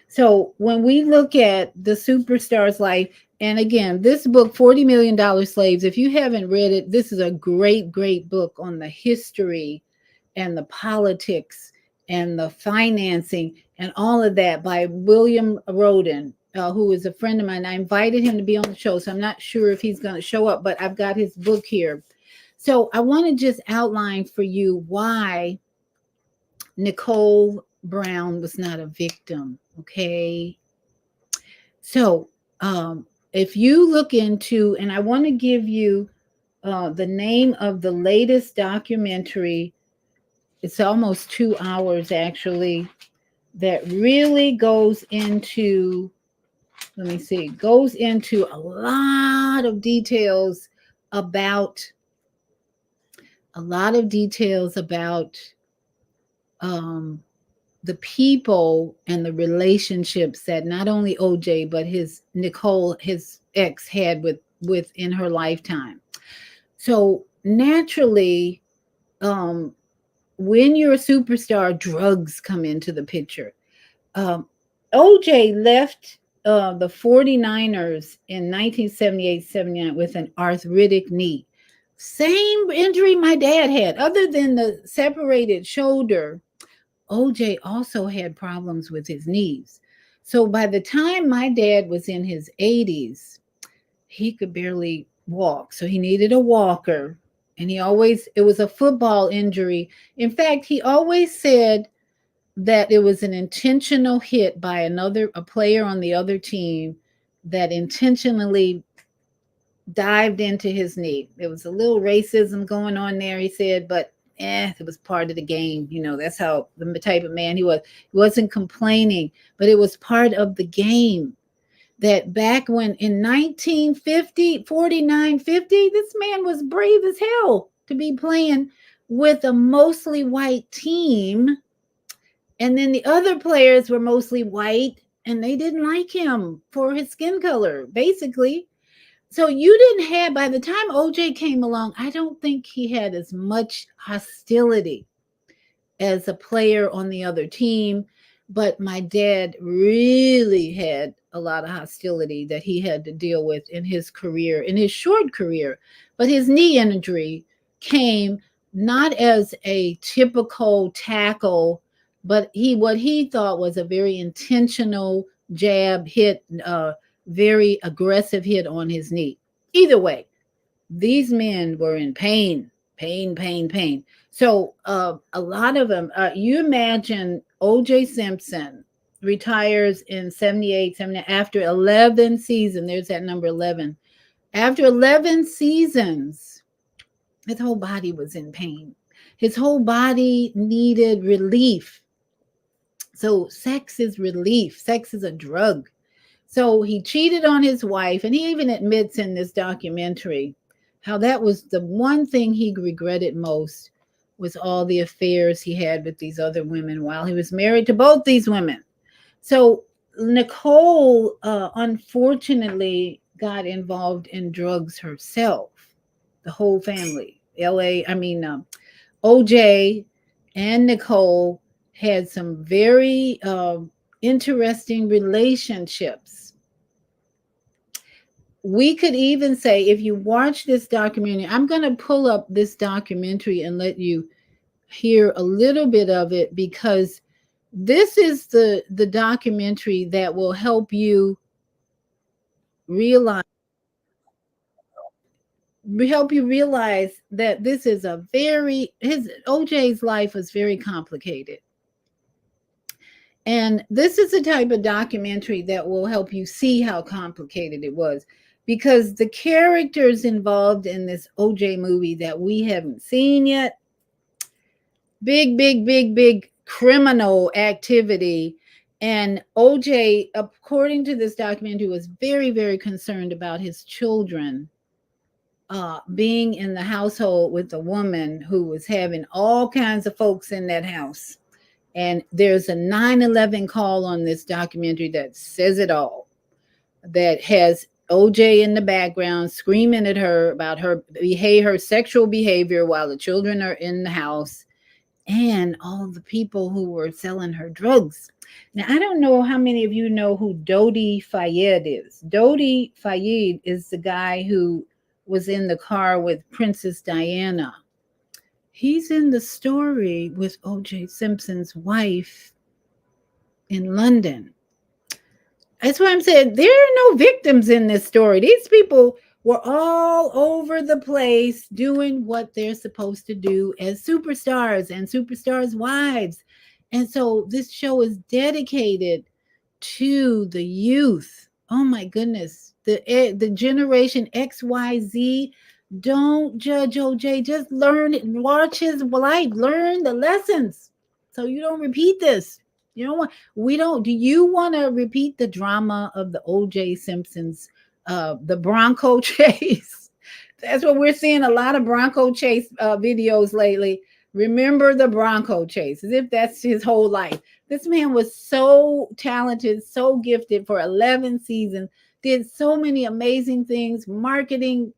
So when we look at the superstar's life, and again, this book, $40 Million Slaves, if you haven't read it, this is a great, great book on the history and the politics and the financing and all of that by William Roden, who is a friend of mine. I invited him to be on the show, so I'm not sure if he's going to show up, but I've got his book here. So I want to just outline for you why Nicole Brown was not a victim, okay? So if you look into, and I want to give you the name of the latest documentary, it's almost 2 hours actually, that really goes into, goes into a lot of details about the people and the relationships that not only OJ but his Nicole, his ex, had with in her lifetime. So naturally, when you're a superstar, drugs come into the picture. Um, OJ left the 49ers in 1978-79 with an arthritic knee. Same injury my dad had, other than the separated shoulder. OJ also had problems with his knees. So by the time my dad was in his 80s, he could barely walk. So he needed a walker. And it was a football injury. In fact, he always said that it was an intentional hit by a player on the other team that intentionally dived into his knee. There was a little racism going on there, he said, but it was part of the game. That's how the type of man he was. He wasn't complaining, but it was part of the game. That back when in 1950, 49, 50, this man was brave as hell to be playing with a mostly white team. And then the other players were mostly white and they didn't like him for his skin color, basically. So you didn't have, by the time OJ came along, I don't think he had as much hostility as a player on the other team. But my dad really had a lot of hostility that he had to deal with in his career, in his short career. But his knee injury came not as a typical tackle, but what he thought was a very intentional jab hit, very aggressive hit on his knee. Either way, these men were in pain. So a lot of them, you imagine OJ Simpson retires in 78, 79 after 11 seasons. There's that number 11. After 11 seasons, his whole body was in pain. His whole body needed relief. So sex is relief. Sex is a drug. So he cheated on his wife, and he even admits in this documentary how that was the one thing he regretted most, was all the affairs he had with these other women while he was married to both these women. So Nicole, unfortunately, got involved in drugs herself. The whole family, OJ and Nicole had some very interesting relationships. We could even say, if you watch this documentary, I'm going to pull up this documentary and let you hear a little bit of it, because this is the documentary that will help you realize that this is OJ's life was very complicated. And this is the type of documentary that will help you see how complicated it was, because the characters involved in this OJ movie that we haven't seen yet, big criminal activity. And OJ, according to this documentary, was very, very concerned about his children being in the household with a woman who was having all kinds of folks in that house. And there's a 9/11 call on this documentary that says it all, that has OJ in the background screaming at her about her sexual behavior while the children are in the house, and all the people who were selling her drugs. Now, I don't know how many of you know who Dodi Fayed is. Dodi Fayed is the guy who was in the car with Princess Diana. He's in the story with OJ Simpson's wife in London. That's why I'm saying there are no victims in this story. These people were all over the place doing what they're supposed to do as superstars and superstars' wives. And so this show is dedicated to the youth. Oh my goodness. The generation XYZ. Don't judge OJ. Just learn it. Watch his life. Learn the lessons so you don't repeat this. Do you want to repeat the drama of the OJ Simpsons, the Bronco chase? That's what we're seeing, a lot of Bronco chase videos lately. Remember the Bronco chase, as if that's his whole life. This man was so talented, so gifted for 11 seasons, did so many amazing things, marketing.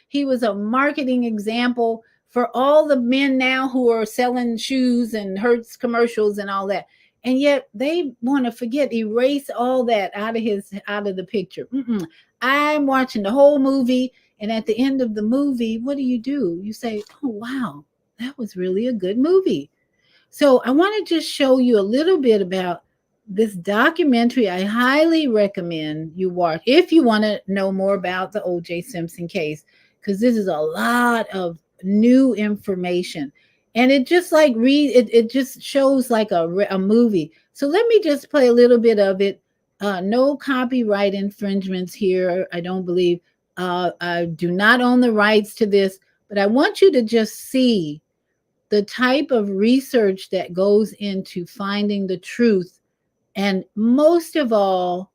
He was a marketing example for all the men now who are selling shoes and Hertz commercials and all that. And yet they want to forget, erase all that out of the picture. I'm watching the whole movie, and at the end of the movie, what do? You say, oh, wow, that was really a good movie. So I want to just show you a little bit about this documentary. I highly recommend you watch if you want to know more about the OJ Simpson case, because this is a lot of new information. And it just like it just shows like a movie. So let me just play a little bit of it. No copyright infringements here, I don't believe. I do not own the rights to this, but I want you to just see the type of research that goes into finding the truth, and most of all,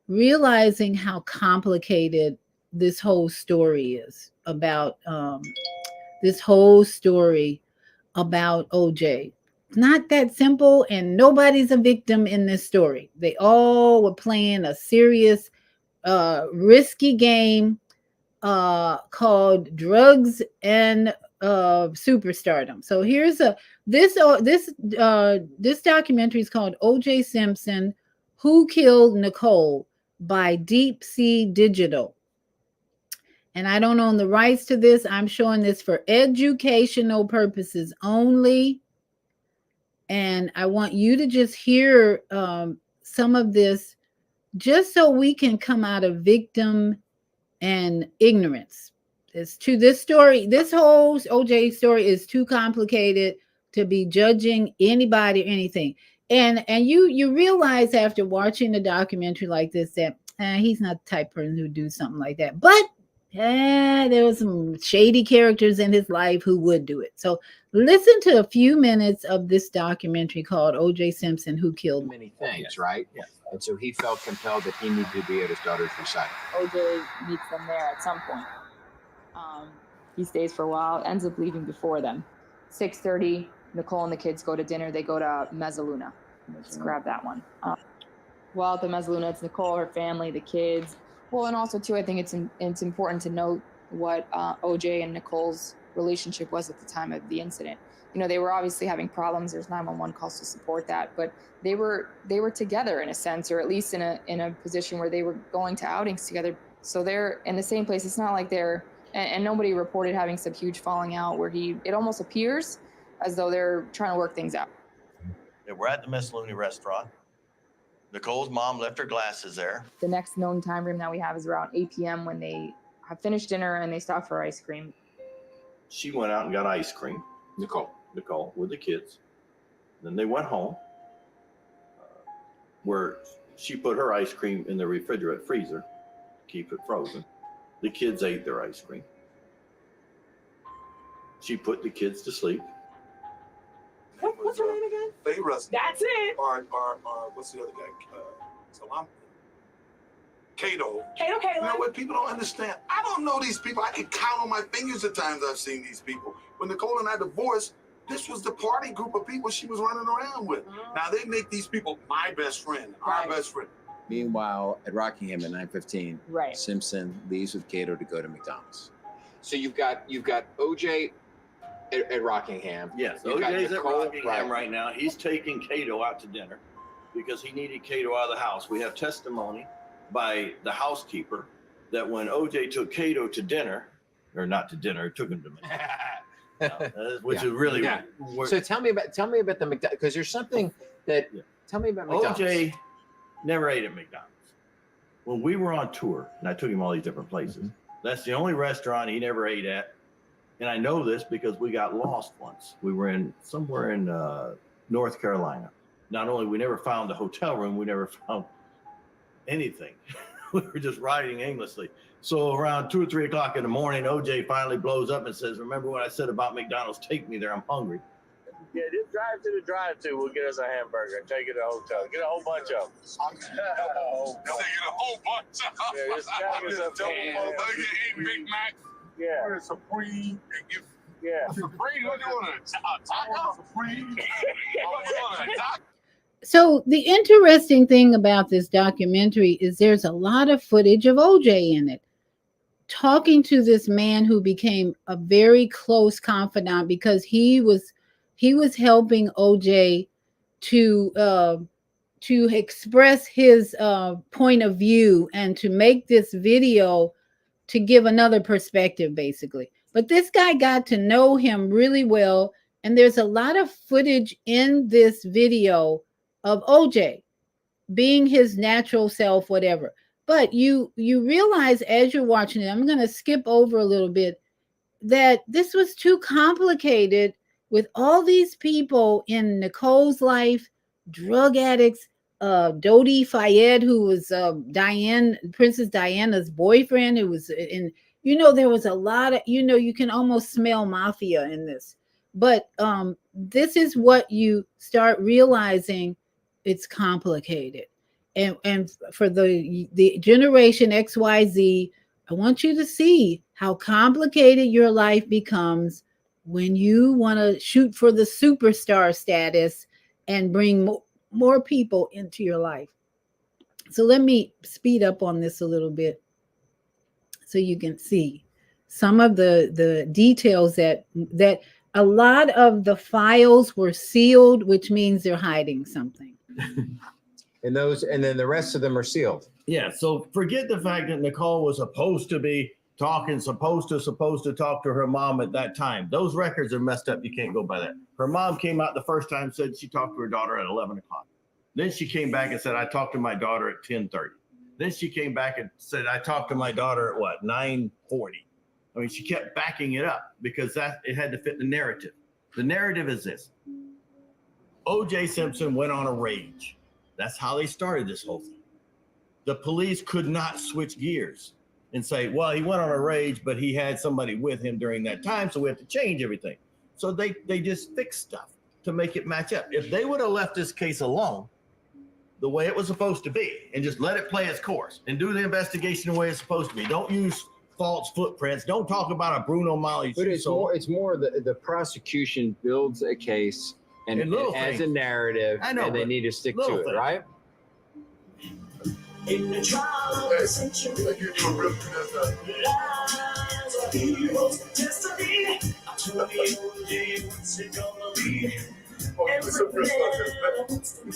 realizing how complicated this whole story is about OJ. It's not that simple, and nobody's a victim in this story. They all were playing a serious, risky game called drugs and superstardom. So here's this documentary is called OJ Simpson, Who Killed Nicole, by Deep Sea Digital. And I don't own the rights to this. I'm showing this for educational purposes only. And I want you to just hear some of this, just so we can come out of victim and ignorance. This story, this whole OJ story is too complicated to be judging anybody or anything. And you realize after watching a documentary like this that he's not the type of person who do something like that. But there was some shady characters in his life who would do it. So listen to a few minutes of this documentary called OJ Simpson, Who Killed Many things, right? Yeah. And so he felt compelled that he needed to be at his daughter's recital. OJ meets them there at some point. He stays for a while, ends up leaving before them. 6:30, Nicole and the kids go to dinner. They go to Mezzaluna. Let's grab that one. Well, at the Mezzaluna, it's Nicole, her family, the kids. Well, and also, too, I think it's important to note what OJ and Nicole's relationship was at the time of the incident. You know, they were obviously having problems. There's 911 calls to support that, but they were together in a sense, or at least in a position where they were going to outings together. So they're in the same place. It's not like they're, and nobody reported having some huge falling out where it almost appears as though they're trying to work things out. Yeah, we're at the Mezzaluna restaurant. Nicole's mom left her glasses there. The next known time frame that we have is around 8 p.m. when they have finished dinner and they stop for ice cream. She went out and got ice cream. Nicole with the kids. Then they went home where she put her ice cream in the refrigerator freezer, keep it frozen. The kids ate their ice cream. She put the kids to sleep. What's her name again? Faye Russell. That's it. Or what's the other guy? Salam. Cato. Cato. You know what? People don't understand. I don't know these people. I can count on my fingers the times I've seen these people. When Nicole and I divorced, this was the party group of people she was running around with. Now they make these people my best friend, our best friend. Meanwhile, at Rockingham at 9:15, right, Simpson leaves with Cato to go to McDonald's. So you've got OJ at Rockingham. Yes, OJ's at Rockingham right now. He's taking Cato out to dinner because he needed Cato out of the house. We have testimony by the housekeeper that when OJ took Cato to dinner, or not to dinner, took him to McDonald's, which is really. Yeah. So tell me about the McDonald's, because there's something that. Tell me about McDonald's. OJ never ate at McDonald's. When we were on tour, and I took him all these different places, that's the only restaurant he never ate at. And I know this because we got lost once. We were somewhere in North Carolina. Not only we never found the hotel room, we never found anything. We were just riding aimlessly. So around 2 or 3 o'clock in the morning, OJ finally blows up and says, "Remember what I said about McDonald's? Take me there. I'm hungry." Yeah, just drive to the drive-thru. We'll get us a hamburger and take it to the hotel. Get a whole bunch of them. Get a whole bunch of them. Yeah, just tag us up. Big Mac. Yeah. Order Supreme and get Yeah. Supreme, what do you want to taco? Supreme? So the interesting thing about this documentary is there's a lot of footage of OJ in it, talking to this man who became a very close confidant because he was helping OJ to express his point of view and to make this video to give another perspective, basically. But this guy got to know him really well, and there's a lot of footage in this video of OJ being his natural self, whatever. But you realize as you're watching it, I'm going to skip over a little bit, that this was too complicated with all these people in Nicole's life, drug addicts, Dodi Fayed, who was Princess Diana's boyfriend, who was in, there was a lot of, you can almost smell mafia in this. But this is what you start realizing, it's complicated. And for the generation XYZ, I want you to see how complicated your life becomes when you want to shoot for the superstar status and bring more people into your life. So let me speed up on this a little bit so you can see some of the details that a lot of the files were sealed, which means they're hiding something. And then the rest of them are sealed. Yeah, so forget the fact that Nicole was supposed to be talking, supposed to talk to her mom at that time. Those records are messed up. You can't go by that. Her mom came out the first time, said she talked to her daughter at 11 o'clock. Then she came back and said, I talked to my daughter at 10:30. Then she came back and said, I talked to my daughter at 9:40. I mean, she kept backing it up because it had to fit the narrative. The narrative is this. OJ Simpson went on a rage. That's how they started this whole thing. The police could not switch gears and say, well, he went on a rage, but he had somebody with him during that time, so we have to change everything. So they just fixed stuff to make it match up. If they would have left this case alone the way it was supposed to be and just let it play its course and do the investigation the way it's supposed to be, don't use false footprints, don't talk about a Bruno Mali. But it's more the prosecution builds a case and as a narrative, and they need to stick to it, right? In the trial of the century, lies are heroes' destiny. I told the OJ what's it gonna be. Every man wants to be.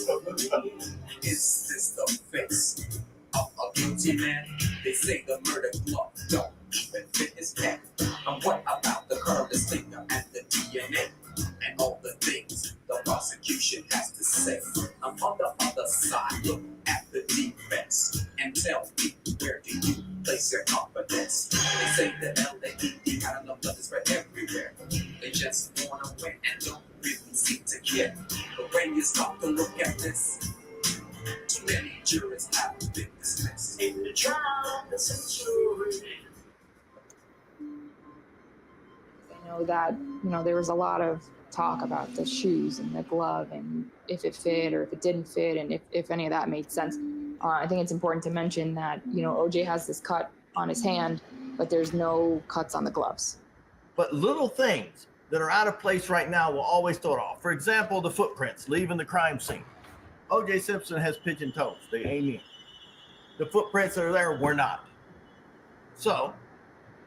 Is this the face of a guilty man? They say the murder glove don't even fit his neck. And what about the curless finger and the DNA? And all the things the prosecution has to say. I'm on the other side, look at the defense and tell me, where do you place your confidence? They say that LAPD got enough blood for everywhere. They just wanna win and don't really seem to care. But when you start to look at this, too many jurors have been dismissed. In the trial of the century. I know that, there was a lot of talk about the shoes and the glove and if it fit or if it didn't fit and if any of that made sense. I think it's important to mention that, OJ has this cut on his hand, but there's no cuts on the gloves. But little things that are out of place right now will always throw it off. For example, the footprints leaving the crime scene. OJ Simpson has pigeon toes. They ain't in. The footprints that are there were not. So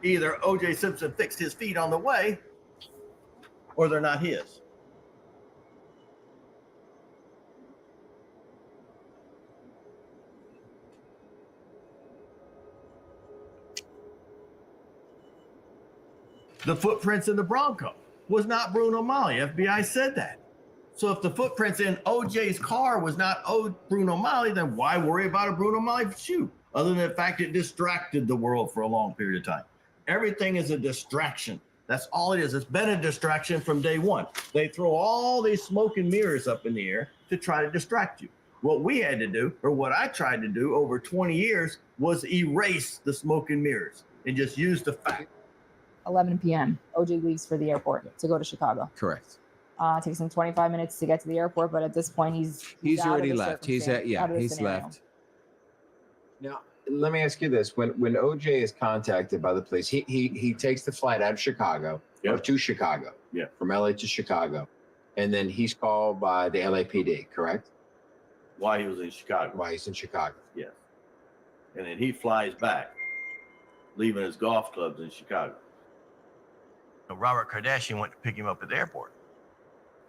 either OJ Simpson fixed his feet on the way or they're not his. The footprints in the Bronco was not Bruno Mali. FBI said that. So if the footprints in OJ's car was not Bruno Mali, then why worry about a Bruno Mali shoe? Other than the fact it distracted the world for a long period of time. Everything is a distraction. That's all it is. It's been a distraction from day one. They throw all these smoke and mirrors up in the air to try to distract you. What we had to do, or what I tried to do over 20 years, was erase the smoke and mirrors and just use the fact. 11 p.m. OJ leaves for the airport to go to Chicago. Correct. It takes him 25 minutes to get to the airport, but at this point, he's already left. He's left. Now, let me ask you this: when OJ is contacted by the police, he takes the flight out of Chicago. or to Chicago. Yeah. From LA to Chicago. And then he's called by the LAPD, correct? While he was in Chicago. While he's in Chicago. Yes. And then he flies back, leaving his golf clubs in Chicago. Robert Kardashian went to pick him up at the airport.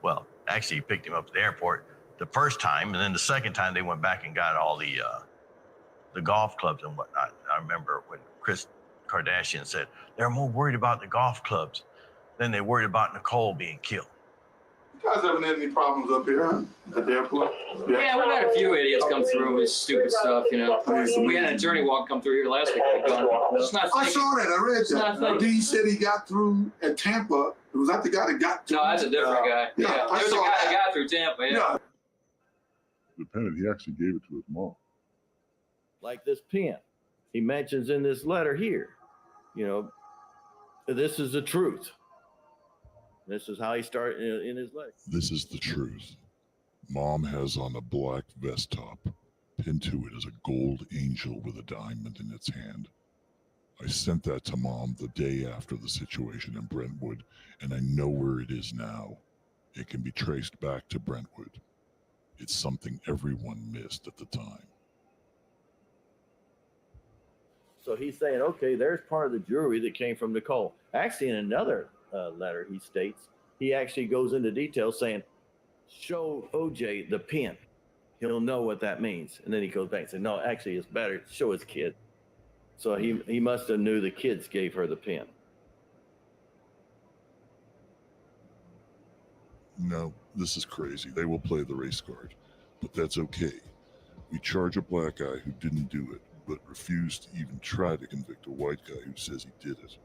Well, actually, he picked him up at the airport the first time, and then the second time they went back and got all the golf clubs and whatnot. I remember when Kris Kardashian said they're more worried about the golf clubs than they worried about Nicole being killed. You guys ever had any problems up here, huh? At the airport? Yeah, we've had a few idiots come through with stupid stuff, you know. We had an attorney walk come through here last week with a gun. It's not I saw that. I read that. He said he got through at Tampa. Was that the guy that got through? No, that's a different guy. Yeah, I there's a saw guy that. that got through Tampa, yeah. The pen, he actually gave it to his mom. Like this pen. He mentions in this letter here, you know, this is the truth. This is how he started in his letter. This is the truth. Mom has on a black vest top. Pinned to it is a gold angel with a diamond in its hand. I sent that to Mom the day after the situation in Brentwood, and I know where it is now. It can be traced back to Brentwood. It's something everyone missed at the time. So he's saying, okay, there's part of the jewelry that came from Nicole. Actually, in another letter, he states, he actually goes into detail saying, show OJ the pin. He'll know what that means. And then he goes back and says, no, actually, it's better. Show his kid. So he must have knew the kids gave her the pin. No, this is crazy. They will play the race card, but that's okay. We charge a black guy who didn't do it, but refused to even try to convict a white guy who says he did it.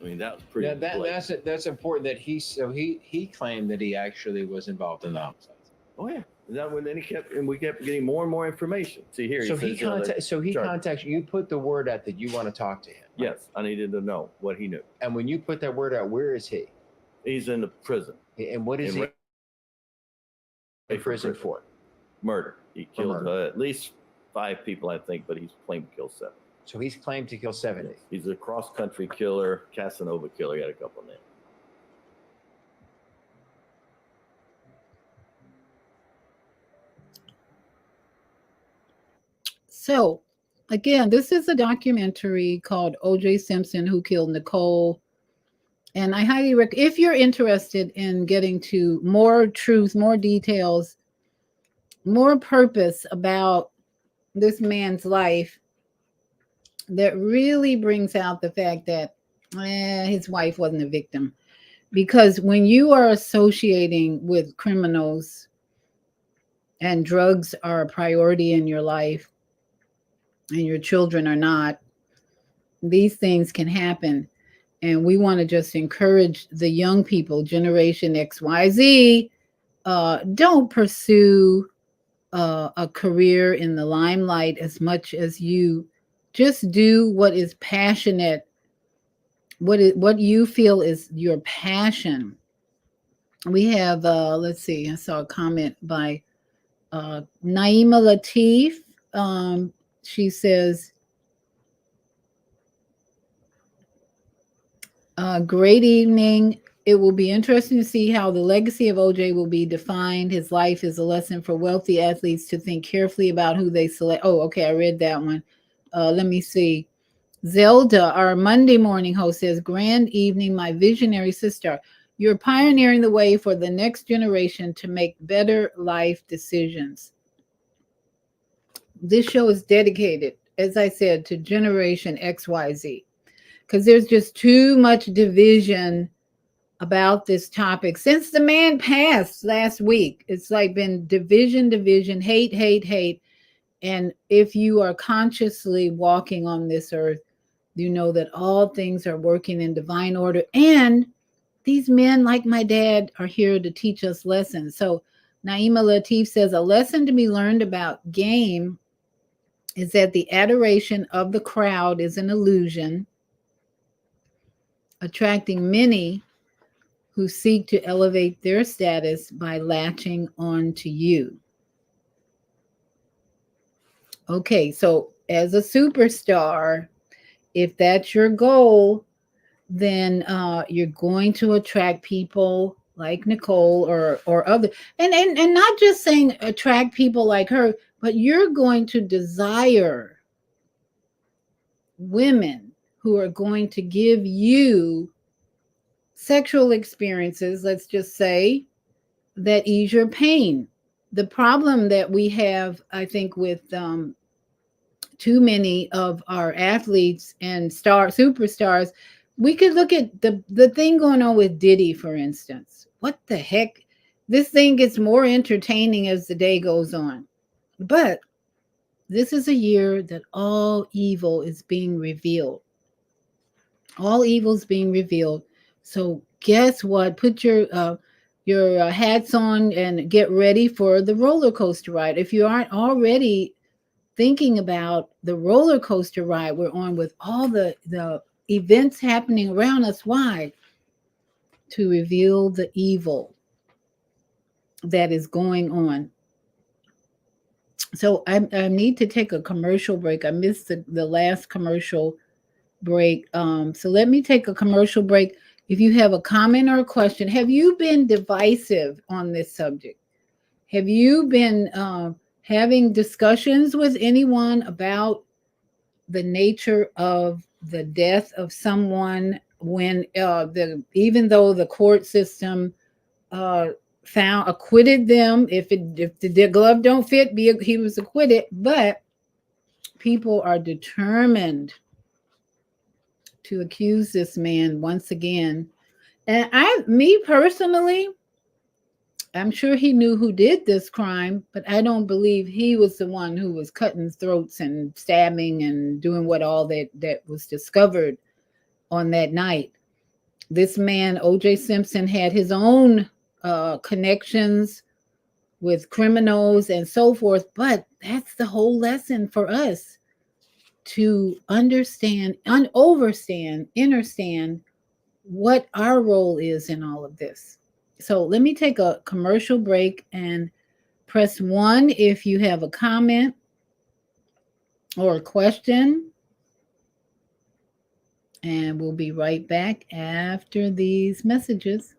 I mean, that was pretty. Yeah, that's important. That he claimed that he actually was involved in the homicide. Oh yeah, then we kept getting more and more information. See here. So he contacts you. You put the word out that you want to talk to him. Right? Yes, I needed to know what he knew. And when you put that word out, where is he? He's in the prison. And what is he in prison for? Murder. He killed at least 5 people, I think, but he's claimed to kill 7. So he's claimed to kill 70. He's a cross-country killer, Casanova killer. He had a couple of names. So, again, this is a documentary called OJ Simpson, Who Killed Nicole. And I highly recommend, if you're interested in getting to more truth, more details, more purpose about this man's life, that really brings out the fact that his wife wasn't a victim. Because when you are associating with criminals and drugs are a priority in your life and your children are not, these things can happen. And we want to just encourage the young people, Generation XYZ, don't pursue a career in the limelight as much as you just do what is passionate, what you feel is your passion. We have, let's see, I saw a comment by Naima Latif. She says, great evening. It will be interesting to see how the legacy of OJ will be defined. His life is a lesson for wealthy athletes to think carefully about who they select. Oh, okay, I read that one. Let me see. Zelda, our Monday morning host, says, grand evening, my visionary sister. You're pioneering the way for the next generation to make better life decisions. This show is dedicated, as I said, to Generation XYZ, because there's just too much division about this topic. Since the man passed last week, it's like been division, hate. And if you are consciously walking on this earth, you know that all things are working in divine order. And these men, like my dad, are here to teach us lessons. So Naima Latif says, a lesson to be learned about game is that the adoration of the crowd is an illusion, attracting many who seek to elevate their status by latching on to you. Okay, so as a superstar, if that's your goal, then you're going to attract people like Nicole or other, and not just saying attract people like her, but you're going to desire women who are going to give you sexual experiences, let's just say, that ease your pain. The problem that we have, I think, with too many of our athletes and superstars, we could look at the thing going on with Diddy, for instance. What the heck? This thing gets more entertaining as the day goes on. But this is a year that all evil is being revealed. All evil is being revealed. So guess what? Put your hats on and get ready for the roller coaster ride. If you aren't already thinking about the roller coaster ride we're on with all the events happening around us, why? To reveal the evil that is going on. So I need to take a commercial break. I missed the last commercial break. So let me take a commercial break. If you have a comment or a question, have you been divisive on this subject? Have you been having discussions with anyone about the nature of the death of someone when even though the court system acquitted them, if the glove don't fit, he was acquitted, but people are determined to accuse this man once again. And me personally, I'm sure he knew who did this crime, but I don't believe he was the one who was cutting throats and stabbing and doing what all that was discovered on that night. This man, OJ Simpson, had his own connections with criminals and so forth, but that's the whole lesson for us, to understand, understand what our role is in all of this. So let me take a commercial break, and press 1 if you have a comment or a question. And we'll be right back after these messages.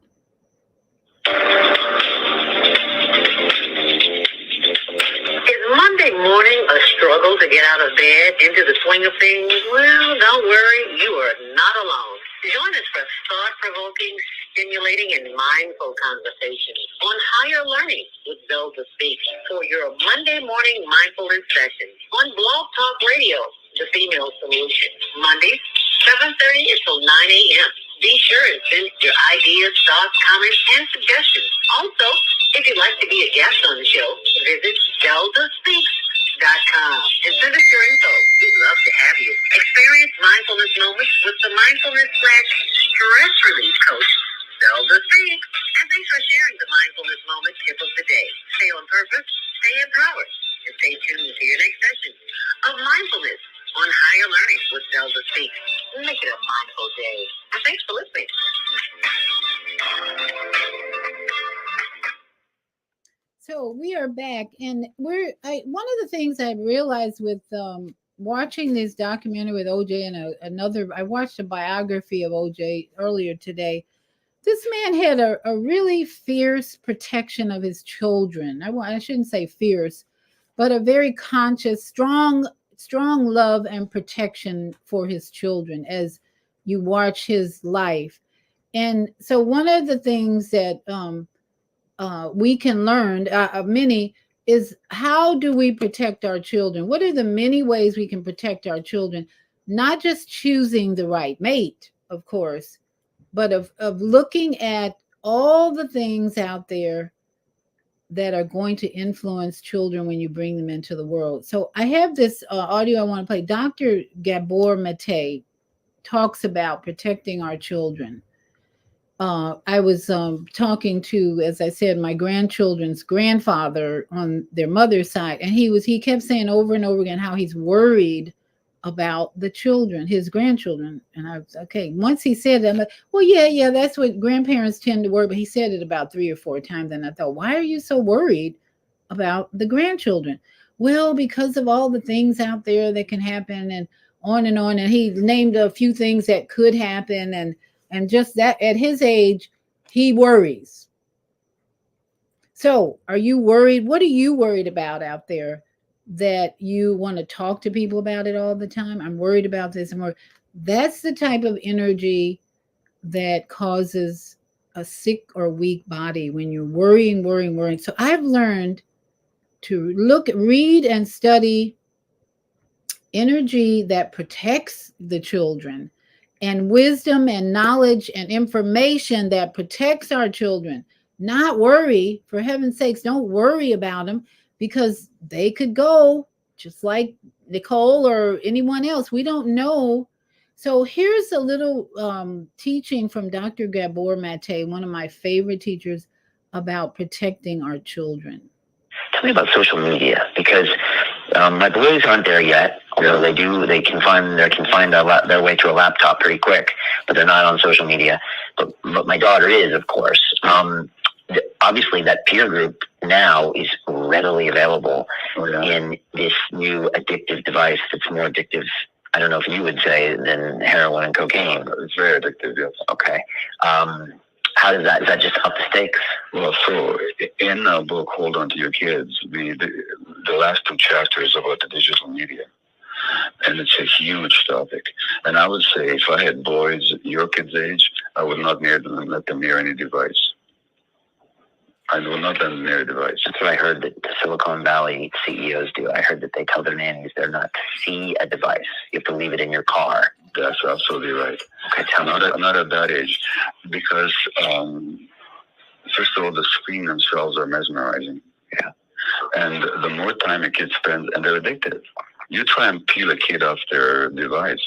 Is Monday morning a struggle to get out of bed into the swing of things? Well, don't worry, you are not alone. Join us for thought-provoking, stimulating, and mindful conversations on higher learning with Zelda Speaks for your Monday morning mindfulness session on Blog Talk Radio, The Female Solution, Mondays, 7:30 until 9 a.m. Be sure and send your ideas, thoughts, comments, and suggestions. Also, if you'd like to be a guest on the show, visit ZeldaSpeaks.com and send us your info. We'd love to have you. Experience mindfulness moments with the mindfulness/stress relief coach, Zelda Speaks. And thanks for sharing the mindfulness moment tip of the day. Stay on purpose, stay empowered, and stay tuned to your next session of mindfulness on higher learning with Zelda Speaks. Make it a mindful day. And thanks for listening. So we are back, and one of the things I realized with watching this documentary with OJ and another, I watched a biography of OJ earlier today. This man had a really fierce protection of his children. I shouldn't say fierce, but a very conscious, strong love and protection for his children as you watch his life. And so one of the things that we can learn, many, is how do we protect our children? What are the many ways we can protect our children? Not just choosing the right mate, of course, but of looking at all the things out there that are going to influence children when you bring them into the world. So I have this audio I want to play. Dr. Gabor Mate talks about protecting our children. I was talking to, as I said, my grandchildren's grandfather on their mother's side, and he kept saying over and over again how he's worried about the children, his grandchildren. And I was okay. Once he said that, I'm like, well, yeah, that's what grandparents tend to worry. But he said it about 3 or 4 times, and I thought, why are you so worried about the grandchildren? Well, because of all the things out there that can happen, and on and on. And he named a few things that could happen. And just that at his age, he worries. So are you worried? What are you worried about out there that you want to talk to people about it all the time? I'm worried about this and more. That's the type of energy that causes a sick or weak body when you're worrying. So I've learned to read and study energy that protects the children, and wisdom and knowledge and information that protects our children. Not worry, for heaven's sakes, don't worry about them, because they could go just like Nicole or anyone else. We don't know. So here's a little teaching from Dr. Gabor Mate, one of my favorite teachers, about protecting our children. Tell me about social media, because my boys aren't there yet. Although they can find their way to a laptop pretty quick, but they're not on social media. But my daughter is, of course. Obviously, that peer group now is readily available in this new addictive device that's more addictive, I don't know if you would say, than heroin and cocaine. It's very addictive, yes. Okay. How does that, is that just up the stakes? Well, so in the book, Hold On to Your Kids, the last 2 chapters are about the digital media. And it's a huge topic. And I would say if I had boys your kids' age, I would not let them near any device. I will not let them near a device. That's what I heard that the Silicon Valley CEOs do. I heard that they tell their nannies they're not to see a device. You have to leave it in your car. That's absolutely right. Okay, tell me. Not at that age. Because, first of all, the screen themselves are mesmerizing. Yeah. And the more time a kid spends, and they're addicted. You try and peel a kid off their device,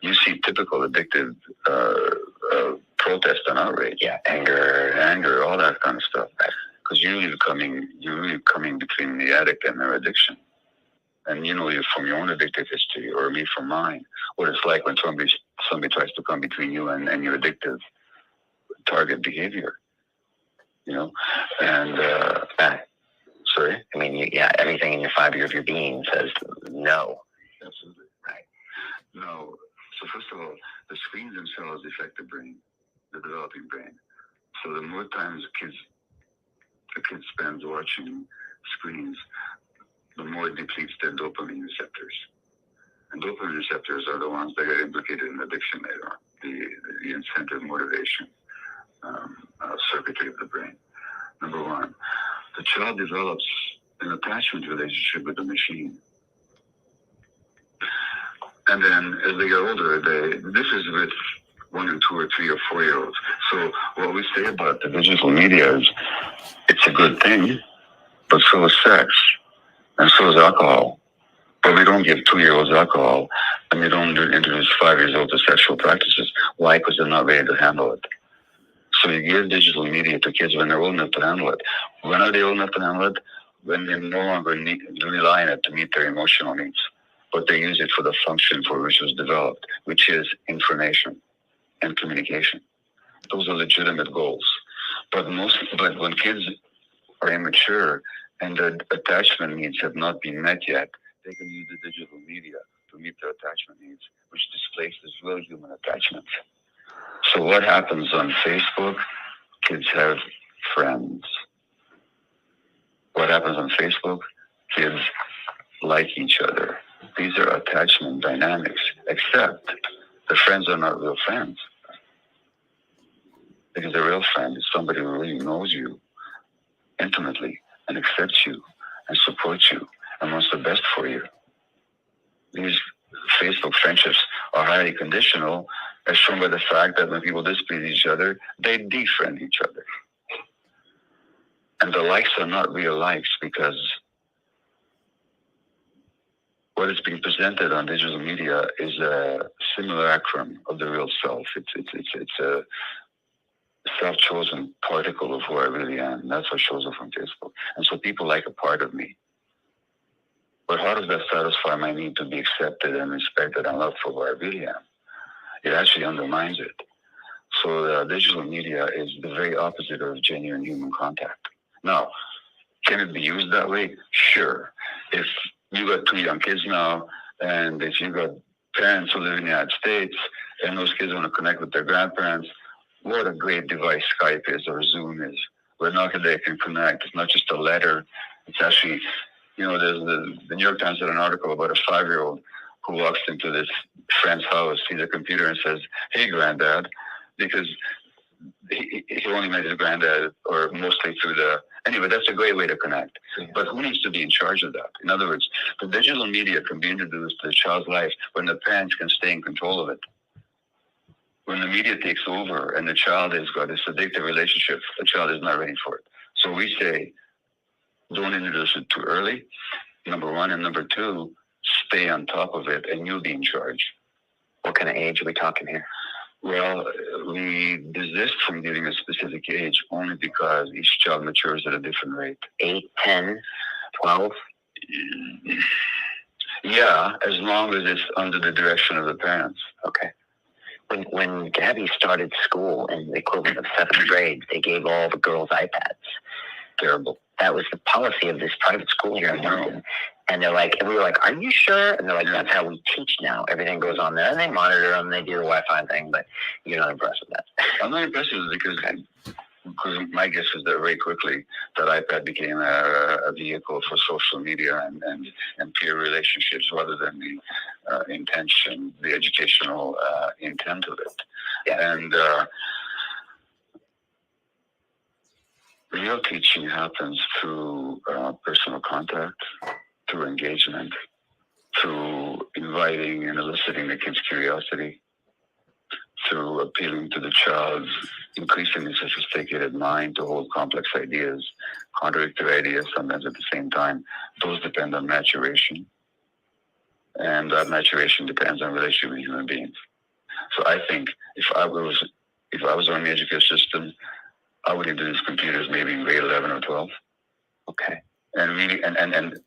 you see typical addictive protest and outrage. Yeah, anger, all that kind of stuff. Because you're really coming between the addict and their addiction. And you know, from your own addictive history, or me from mine, what it's like when somebody tries to come between you and your addictive target behavior. You know, and sorry. I mean, everything in your fiber of your being says no. Absolutely. Right. No. So first of all, the screens themselves affect the brain, the developing brain. So the more times a kid spends watching screens, the more it depletes their dopamine receptors. And dopamine receptors are the ones that get implicated in addiction later on, the incentive motivation circuitry of the brain. Number one, the child develops an attachment relationship with the machine. And then as they get older, this is with 1 and 2 or 3 or 4 year olds. So what we say about the digital media is it's a good thing, but so is sex, and so is alcohol. But we don't give 2-year-olds alcohol, and we don't introduce 5-year-olds to sexual practices. Why? Because they're not ready to handle it. So you give digital media to kids when they're old enough to handle it. When are they old enough to handle it? When they no longer rely on it to meet their emotional needs, but they use it for the function for which it was developed, which is information and communication. Those are legitimate goals. But when kids are immature and their attachment needs have not been met yet, they can use the digital media to meet their attachment needs, which displaces real human attachment. So what happens on Facebook? Kids have friends. What happens on Facebook? Kids like each other. These are attachment dynamics, except the friends are not real friends. Because a real friend is somebody who really knows you intimately and accepts you and supports you and wants the best for you. These Facebook friendships are highly conditional, as shown by the fact that when people displease each other, they defriend each other. And the likes are not real likes, because what is being presented on digital media is a simulacrum of the real self. It's a self-chosen particle of who I really am. And that's what shows up on Facebook. And so people like a part of me. But how does that satisfy my need to be accepted and respected and loved for who I really am? It actually undermines it. So digital media is the very opposite of genuine human contact. Now, can it be used that way? Sure. If you got 2 young kids now, and if you got parents who live in the United States and those kids want to connect with their grandparents, what a great device Skype is or Zoom is. Where now they can connect. It's not just a letter. It's actually, there's the New York Times had an article about a 5-year-old who walks into this friend's house, sees a computer and says, "Hey, granddad," because he only met his granddad or mostly through anyway, that's a great way to connect. But who needs to be in charge of that? In other words, the digital media can be introduced to the child's life when the parents can stay in control of it. When the media takes over and the child has got this addictive relationship, the child is not ready for it. So we say, don't introduce it too early, number one. And number two, stay on top of it and you'll be in charge. What kind of age are we talking here? Well, we desist from giving a specific age only because each child matures at a different rate. 8, 10, 12? Yeah, as long as it's under the direction of the parents. Okay. When Gabby started school in the equivalent of 7th grade, they gave all the girls iPads. Terrible. That was the policy of this private school here in London. And they're like, and we were like, "Are you sure?" And they're like, "That's how we teach now. Everything goes on there." And they monitor them, they do the Wi-Fi thing, but you're not impressed with that. I'm not impressed with it because my guess is that very quickly that iPad became a vehicle for social media and peer relationships rather than the intention, the educational intent of it. Yeah. And real teaching happens through personal contact, through engagement, through inviting and eliciting the kid's curiosity, through appealing to the child's increasingly sophisticated mind to hold complex ideas, contradictory ideas sometimes at the same time. Those depend on maturation. And that maturation depends on relationship with human beings. So I think if I was running the education system, I would introduce computers maybe in grade 11 or 12. Okay. And really, and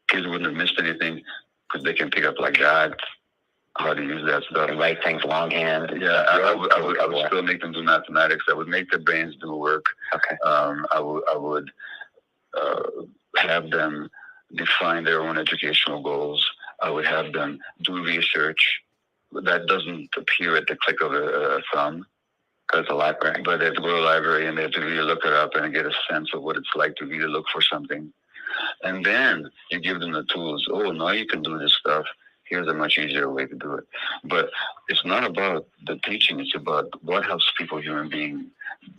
kids wouldn't have missed anything because they can pick up like that, how to use that stuff. And write things longhand. Yeah, I would still make them do mathematics. I would make their brains do work. Okay. I would have them define their own educational goals. I would have them do research. That doesn't appear at the click of a thumb. Because the library. But they have to go to the library and they have to really look it up and get a sense of what it's like to really look for something. And then you give them the tools. Oh, now you can do this stuff. Here's a much easier way to do it. But it's not about the teaching. It's about what helps people, human beings,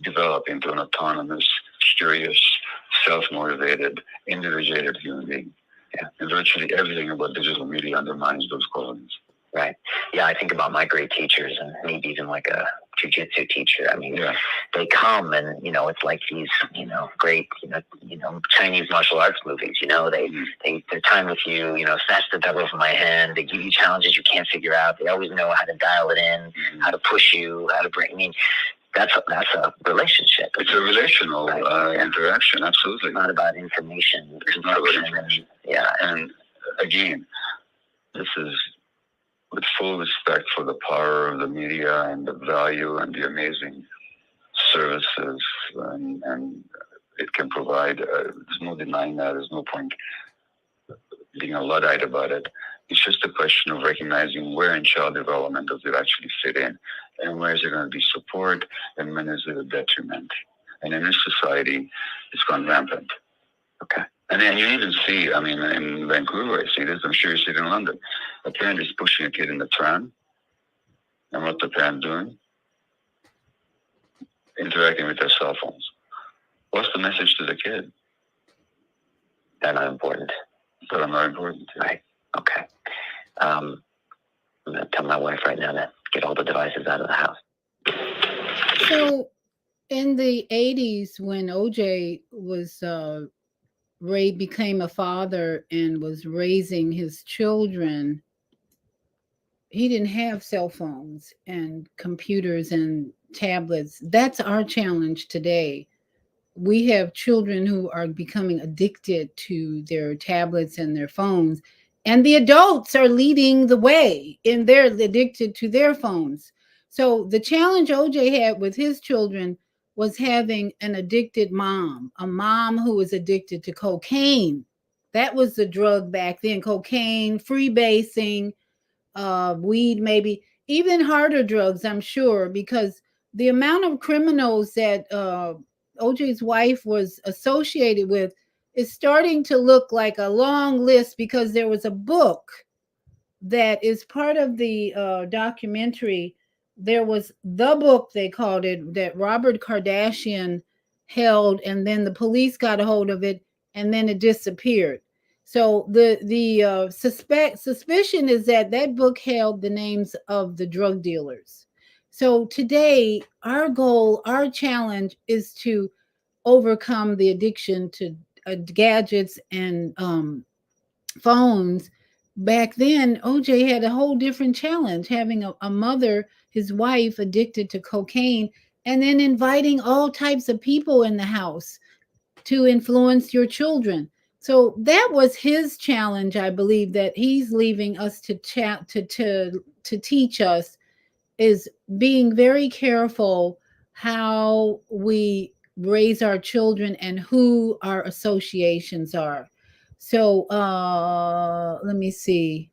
develop into an autonomous, curious, self-motivated, individuated human being. Yeah. And virtually everything about digital media undermines those qualities. Right. Yeah, I think about my great teachers and maybe even like a jiu-jitsu teacher. I mean, they come and, it's like these, great, Chinese martial arts movies, their time with you, snatch the devil from my hand. They give you challenges you can't figure out. They always know how to dial it in, how to push you, how to bring, that's a relationship. It's a relational interaction, absolutely. It's not about information. It's not about information. And again, this is with full respect for the power of the media and the value and the amazing services and it can provide. There's no denying that. There's no point being a Luddite about it. It's just a question of recognizing where in child development does it actually fit in and where is it going to be support and when is it a detriment. And in this society, it's gone rampant. Okay. And then you even see, in Vancouver, I see this, I'm sure you see it in London. A parent is pushing a kid in the tram. And what the parent doing? Interacting with their cell phones. What's the message to the kid? They're not important. But I'm not important. Right. Okay. I'm going to tell my wife right now to get all the devices out of the house. So in the 80s, when OJ was Ray became a father and was raising his children, he didn't have cell phones and computers and tablets. That's our challenge today. We have children who are becoming addicted to their tablets and their phones, and the adults are leading the way and they're addicted to their phones. So the challenge OJ had with his children was having an addicted mom, a mom who was addicted to cocaine. That was the drug back then, cocaine, freebasing, weed, maybe even harder drugs, I'm sure, because the amount of criminals that OJ's wife was associated with is starting to look like a long list, because there was a book that is part of the documentary. There was the book, they called it, that Robert Kardashian held, and then the police got a hold of it, and then it disappeared. So the suspicion is that that book held the names of the drug dealers. So today, our goal, our challenge is to overcome the addiction to gadgets and phones. Back then, OJ had a whole different challenge, having a mother, his wife, addicted to cocaine, and then inviting all types of people in the house to influence your children. So that was his challenge, I believe, that he's leaving us to teach us, is being very careful how we raise our children and who our associations are. So let me see.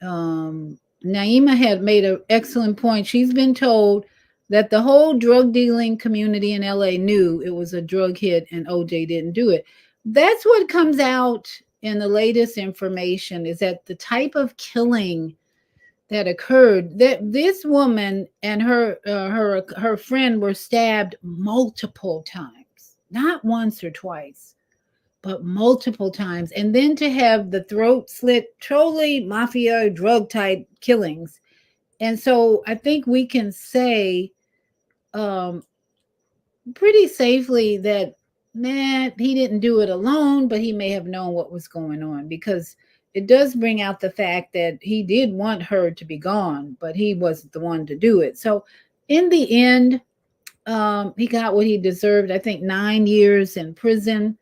Naima had made an excellent point. She's been told that the whole drug dealing community in LA knew it was a drug hit and OJ didn't do it. That's what comes out in the latest information, is that the type of killing that occurred, that this woman and her friend were stabbed multiple times, not once or twice, but multiple times, and then to have the throat slit, totally mafia drug type killings. And so I think we can say pretty safely that, man, he didn't do it alone, but he may have known what was going on, because it does bring out the fact that he did want her to be gone, but he wasn't the one to do it. So in the end, he got what he deserved. I think 9 years in prison.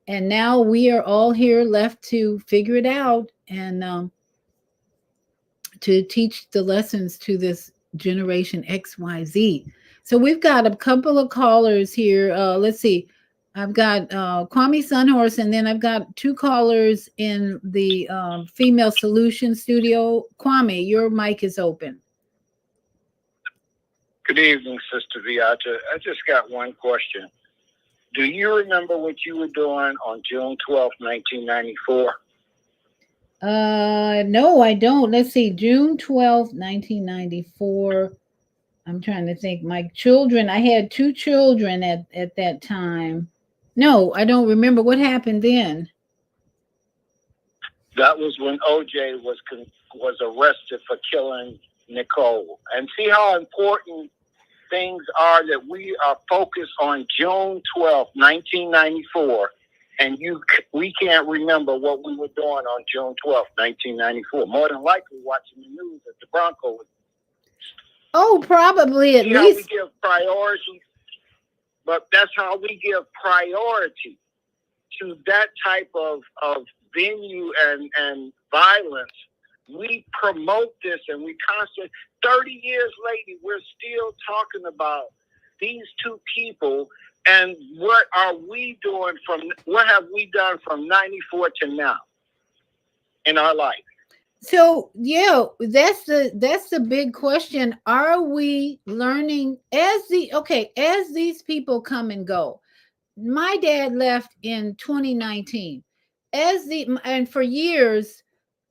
And now we are all here left to figure it out and to teach the lessons to this generation XYZ. So we've got a couple of callers here. Let's see. I've got Kwame Sunhorse, and then I've got two callers in the Female Solution Studio. Kwame, your mic is open. Good evening, Sister Viata. I just got one question. Do you remember what you were doing on June 12th, 1994? No, I don't. Let's see. June 12th, 1994. I'm trying to think. My children, I had two children at that time. No, I don't remember. What happened then? That was when OJ was arrested for killing Nicole. And see how important things are, that we are focused on June 12th, 1994, and we can't remember what we were doing on June 12th, 1994. More than likely watching the news at the Bronco. Oh, probably at least. We give priority, but that's how we give priority to that type of venue and violence. We promote this, and we constantly, 30 years later, we're still talking about these two people, and what have we done from 94 to now in our life? So yeah, that's the big question. Are we learning as these people come and go? My dad left in 2019. And for years,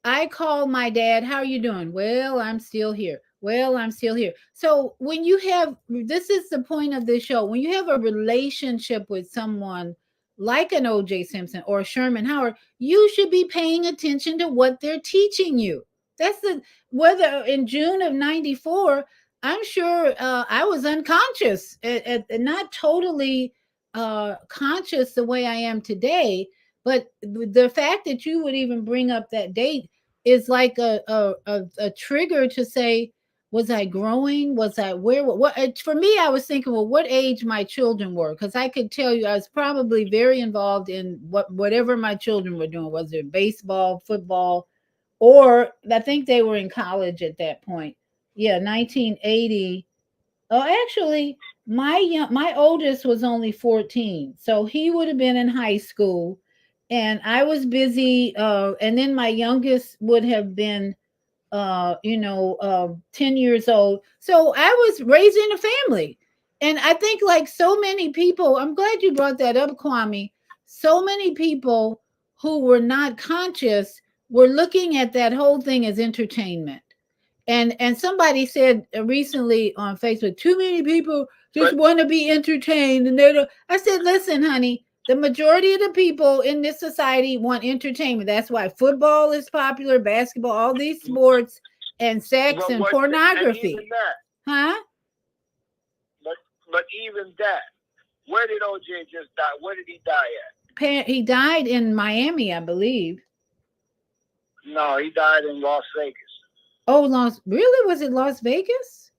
I called my dad, how are you doing? Well, I'm still here. Well, I'm still here. So when you have, this is the point of this show, when you have a relationship with someone like an OJ Simpson or Sherman Howard, you should be paying attention to what they're teaching you. Whether in June of 94, I'm sure I was unconscious, not totally conscious the way I am today. But the fact that you would even bring up that date is like a trigger to say, was I growing? Was I what? For me, I was thinking, well, what age my children were, because I could tell you I was probably very involved in whatever my children were doing. Was it baseball, football, or I think they were in college at that point. Yeah, 1980. Oh, actually, my oldest was only 14, so he would have been in high school, and I was busy. And then my youngest would have been 10 years old. So I was raised in a family. And I think, like so many people, I'm glad you brought that up, Kwame. So many people who were not conscious were looking at that whole thing as entertainment. And somebody said recently on Facebook, too many people just want to be entertained. And they don't. I said, listen, honey, the majority of the people in this society want entertainment. That's why football is popular, basketball, all these sports, and sex and pornography. And even that, huh? But even that, where did OJ just die? Where did he die at? He died in Miami, I believe. No, he died in Las Vegas. Oh, really? Was it Las Vegas?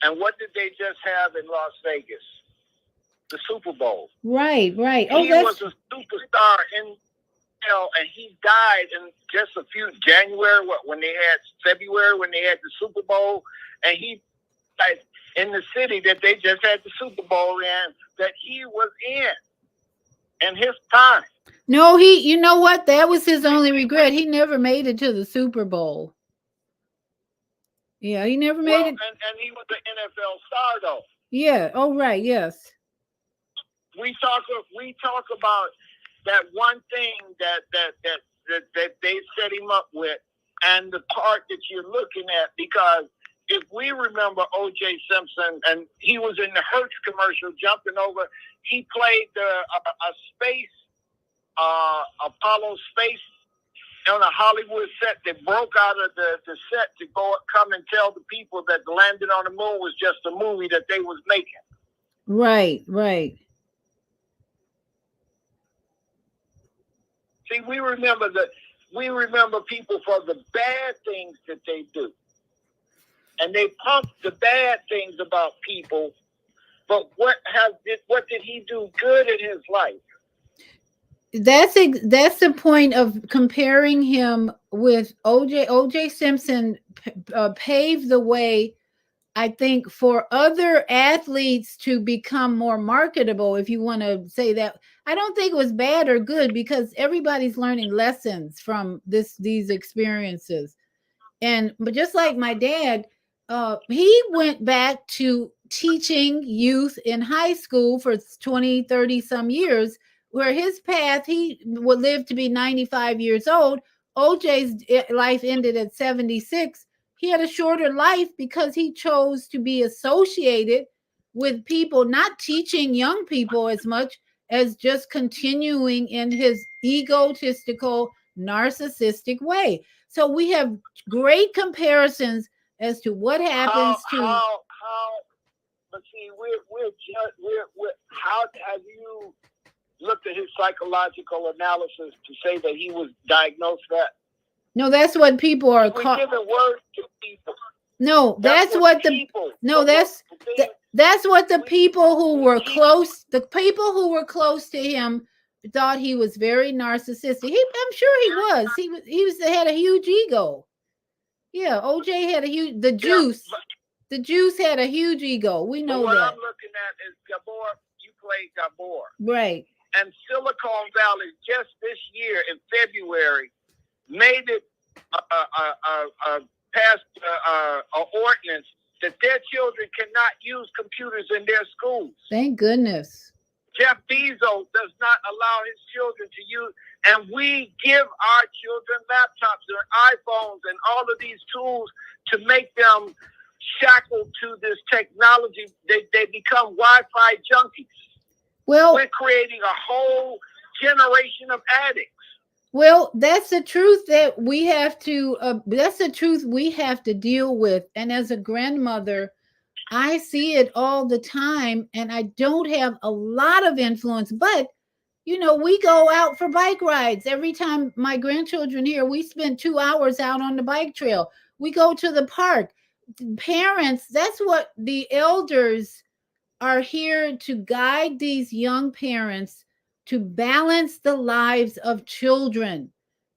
And what did they just have in Las Vegas? The Super Bowl. Right. Oh, he was a superstar and he died in just a few February when they had the Super Bowl, and he died in the city that they just had the Super Bowl in, that he was in his time. No, you know what? That was his only regret. He never made it to the Super Bowl. Yeah, he never made it. And he was an NFL star, though. Yeah. Oh, right. Yes. We talk about that one thing that they set him up with, and the part that you're looking at, because if we remember OJ Simpson, and he was in the Hertz commercial jumping over, he played a space, Apollo space on a Hollywood set that broke out of the set to come and tell the people that the landing on the moon was just a movie that they was making. Right. See, we remember people for the bad things that they do. And they pump the bad things about people, but what did he do good in his life? That's the point of comparing him with OJ. OJ Simpson paved the way, I think, for other athletes to become more marketable, if you want to say that. I don't think it was bad or good, because everybody's learning lessons from these experiences. But just like my dad, he went back to teaching youth in high school for 20, 30 some years, where his path, he would live to be 95 years old. OJ's life ended at 76. He had a shorter life because he chose to be associated with people, not teaching young people as much as just continuing in his egotistical, narcissistic way. So we have great comparisons as to what happens but see, how have you looked at his psychological analysis to say that he was diagnosed that? No, that's what people are called. We're giving words to people. No, that's what the people. No, that's what the people who were close. The people who were close to him thought he was very narcissistic. I'm sure he was. He had a huge ego. Yeah, OJ had a huge. The Juice had a huge ego. We know what that. I'm looking at is Gabor. You played Gabor, right? And Silicon Valley just this year in February made it passed an ordinance that their children cannot use computers in their schools. Thank goodness. Jeff Bezos does not allow his children to use, and we give our children laptops and iPhones and all of these tools to make them shackled to this technology. They become Wi-Fi junkies. Well, we're creating a whole generation of addicts. Well, that's the truth that we have to. That's the truth we have to deal with. And as a grandmother, I see it all the time, and I don't have a lot of influence. But we go out for bike rides every time. My grandchildren here, we spend 2 hours out on the bike trail. We go to the park. Parents, that's what the elders are here to guide these young parents to balance the lives of children.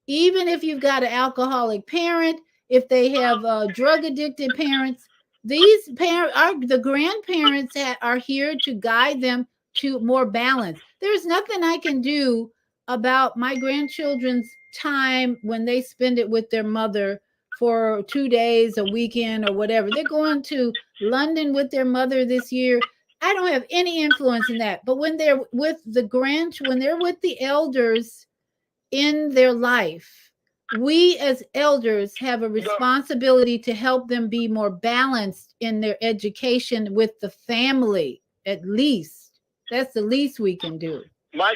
Even if you've got an alcoholic parent, if they have drug addicted parents, these the grandparents are here to guide them to more balance. There's nothing I can do about my grandchildren's time when they spend it with their mother for 2 days, a weekend, or whatever. They're going to London with their mother this year. I don't have any influence in that. But when they're with when they're with the elders in their life, we as elders have a responsibility to help them be more balanced in their education with the family, at least. That's the least we can do. My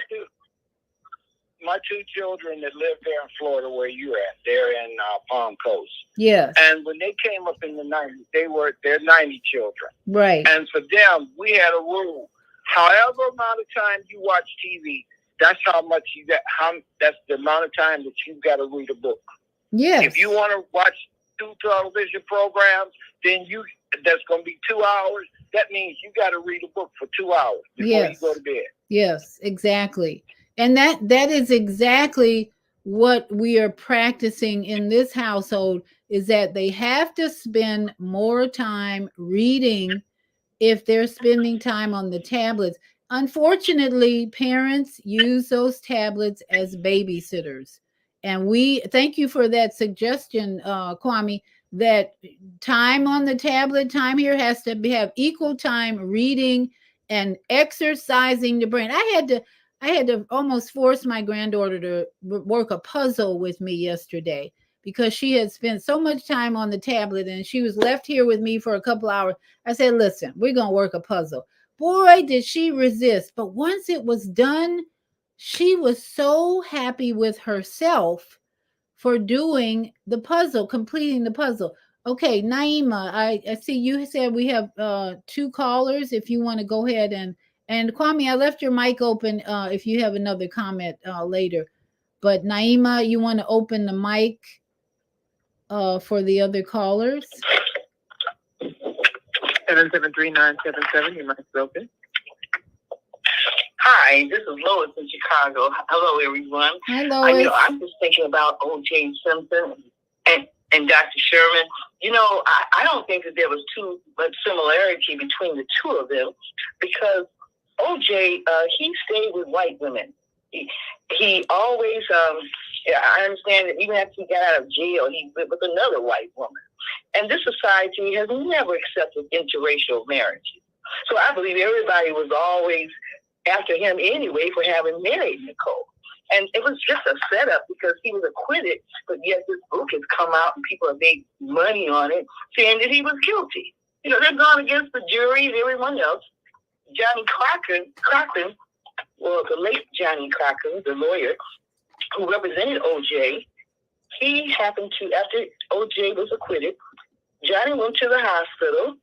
two children that live there in Florida where you're at, they're in Palm Coast. Yes. And when they came up in the 90s, they're 90 children. Right. And for them, we had a rule. However amount of time you watch TV, that's how much you get. That's the amount of time that you've got to read a book. Yes. If you want to watch 2 television programs, then that's going to be 2 hours. That means you got to read a book for 2 hours before you go to bed. Yes, exactly. And that is exactly what we are practicing in this household, is that they have to spend more time reading if they're spending time on the tablets. Unfortunately, parents use those tablets as babysitters. And we thank you for that suggestion, Kwame, that time on the tablet, time here has to have equal time reading and exercising the brain. I had to almost force my granddaughter to work a puzzle with me yesterday because she had spent so much time on the tablet and she was left here with me for a couple hours. I said, listen, we're going to work a puzzle. Boy, did she resist. But once it was done, she was so happy with herself for doing the puzzle, completing the puzzle. Okay, Naima, I see you said we have 2 callers. If you want to go ahead and Kwame, I left your mic open if you have another comment later. But Naima, you want to open the mic for the other callers? 773-977, your mic's open. Hi, this is Lois in Chicago. Hello, everyone. Hi, Lois. I'm just thinking about OJ Simpson and Dr. Sherman. I don't think that there was too much similarity between the two of them because OJ, he stayed with white women. He always, I understand that even after he got out of jail, he lived with another white woman. And this society has never accepted interracial marriages. So I believe everybody was always after him anyway for having married Nicole. And it was just a setup because he was acquitted, but yet this book has come out and people have made money on it saying that he was guilty. They're gone against the jury and everyone else. Johnny Cochran, well, the late Johnny Cochran, the lawyer who represented OJ, he happened to, after OJ was acquitted, Johnny went to the hospital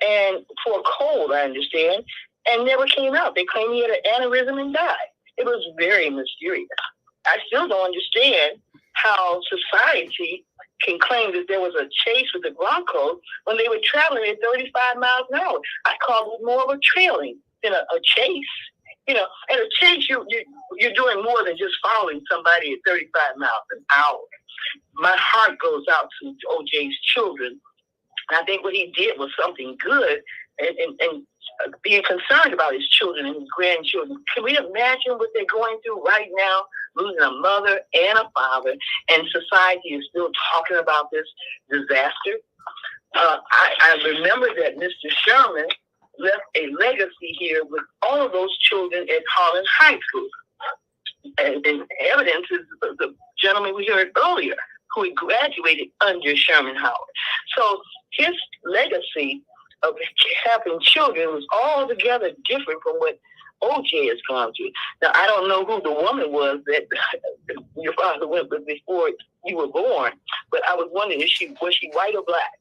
and for a cold, I understand, and never came out. They claimed he had an aneurysm and died. It was very mysterious. I still don't understand how society can claim that there was a chase with the Broncos when they were traveling at 35 miles an hour. I call it more of a trailing than a chase. At a chase, you're doing more than just following somebody at 35 miles an hour. My heart goes out to OJ's children. I think what he did was something good, and being concerned about his children and his grandchildren. Can we imagine what they're going through right now, losing a mother and a father, and society is still talking about this disaster? I remember that Mr. Sherman left a legacy here with all of those children at Harlan High School. And evidence is the gentleman we heard earlier who had graduated under Sherman Howard. So his legacy of having children was altogether different from what OJ has gone through. Now, I don't know who the woman was that your father went with before you were born, but I was wondering, was she white or black?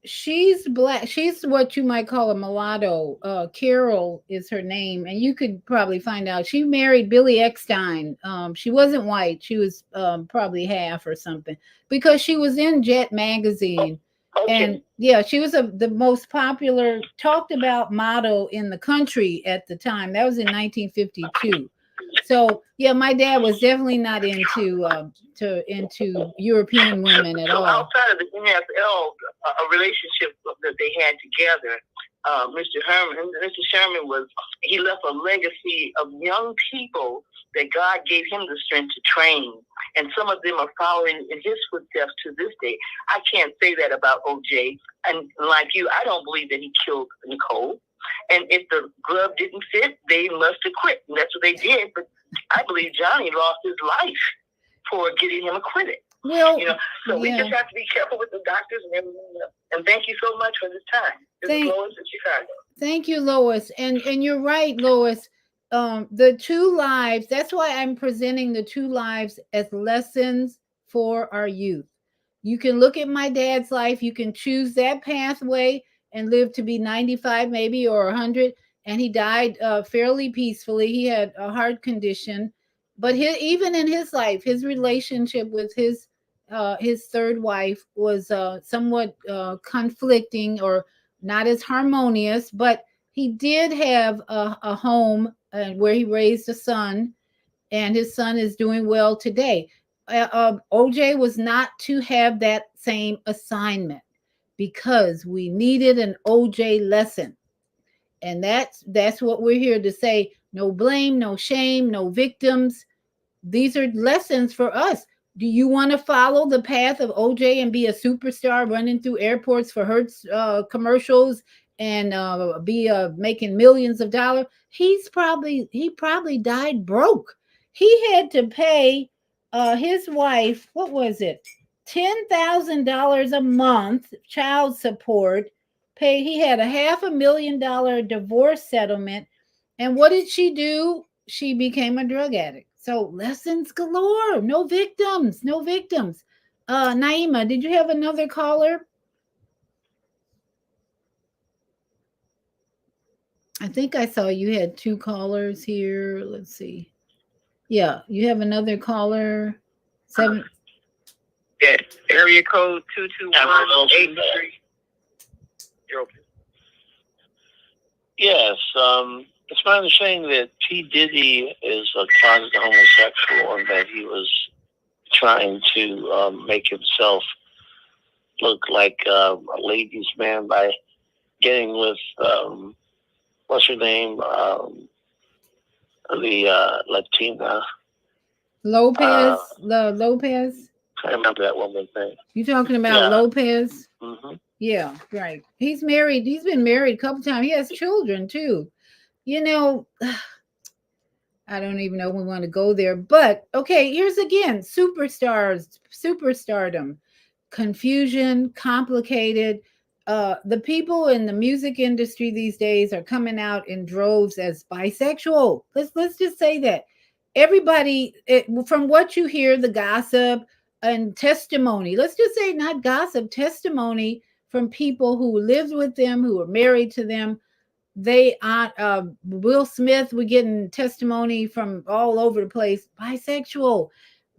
She's black. She's what you might call a mulatto. Carol is her name, and you could probably find out. She married Billy Eckstein. She wasn't white. She was probably half or something because she was in Jet magazine. Okay. And yeah, she was the most popular, talked about model in the country at the time. That was in 1952. So yeah, my dad was definitely not into European women at all. Outside of the NFL, a relationship that they had together, Mr. Herman. Mr. Sherman he left a legacy of young people that God gave him the strength to train. And some of them are following in his footsteps to this day. I can't say that about OJ. And like you, I don't believe that he killed Nicole. And if the glove didn't fit, they must have quit. And that's what they did. But I believe Johnny lost his life for getting him acquitted. Well, so we just have to be careful with the doctors and everything else. And thank you so much for this time. This is Lois in Chicago. Thank you, Lois. And you're right, Lois. The two lives, that's why I'm presenting the two lives as lessons for our youth. You can look at my dad's life, you can choose that pathway and live to be 95 maybe or 100, and he died fairly peacefully. He had a heart condition, but even in his life, his relationship with his third wife was somewhat conflicting or not as harmonious, but he did have a home where he raised a son, and his son is doing well today. OJ was not to have that same assignment because we needed an OJ lesson. And that's what we're here to say. No blame, no shame, no victims. These are lessons for us. Do you want to follow the path of OJ and be a superstar running through airports for Hertz commercials and be making millions of dollars? He probably died broke. He had to pay his wife, what was it, $10,000 a month child support. He had a $500,000 divorce settlement, and what did she do? She became a drug addict. So lessons galore. No victims. No victims. Naima, did you have another caller? I think I saw you had two callers here. Let's see. Yeah, you have another caller. Yeah, area code 22183. You're okay. Yes, it's my understanding that P. Diddy is a closet homosexual and that he was trying to make himself look like a ladies' man by getting with, what's her name? The Latina. Lopez? Lopez? I remember that woman's name. You talking about Lopez? Mm-hmm. Yeah, right. He's married. He's been married a couple times. He has children too. You know, I don't even know if we want to go there. But okay, here's again, superstardom, confusion, complicated. The people in the music industry these days are coming out in droves as bisexual. Let's just say that. Everybody, from what you hear, the gossip and testimony, let's just say not gossip, testimony from people who lived with them, who were married to them. They are Will Smith, we're getting testimony from all over the place, bisexual.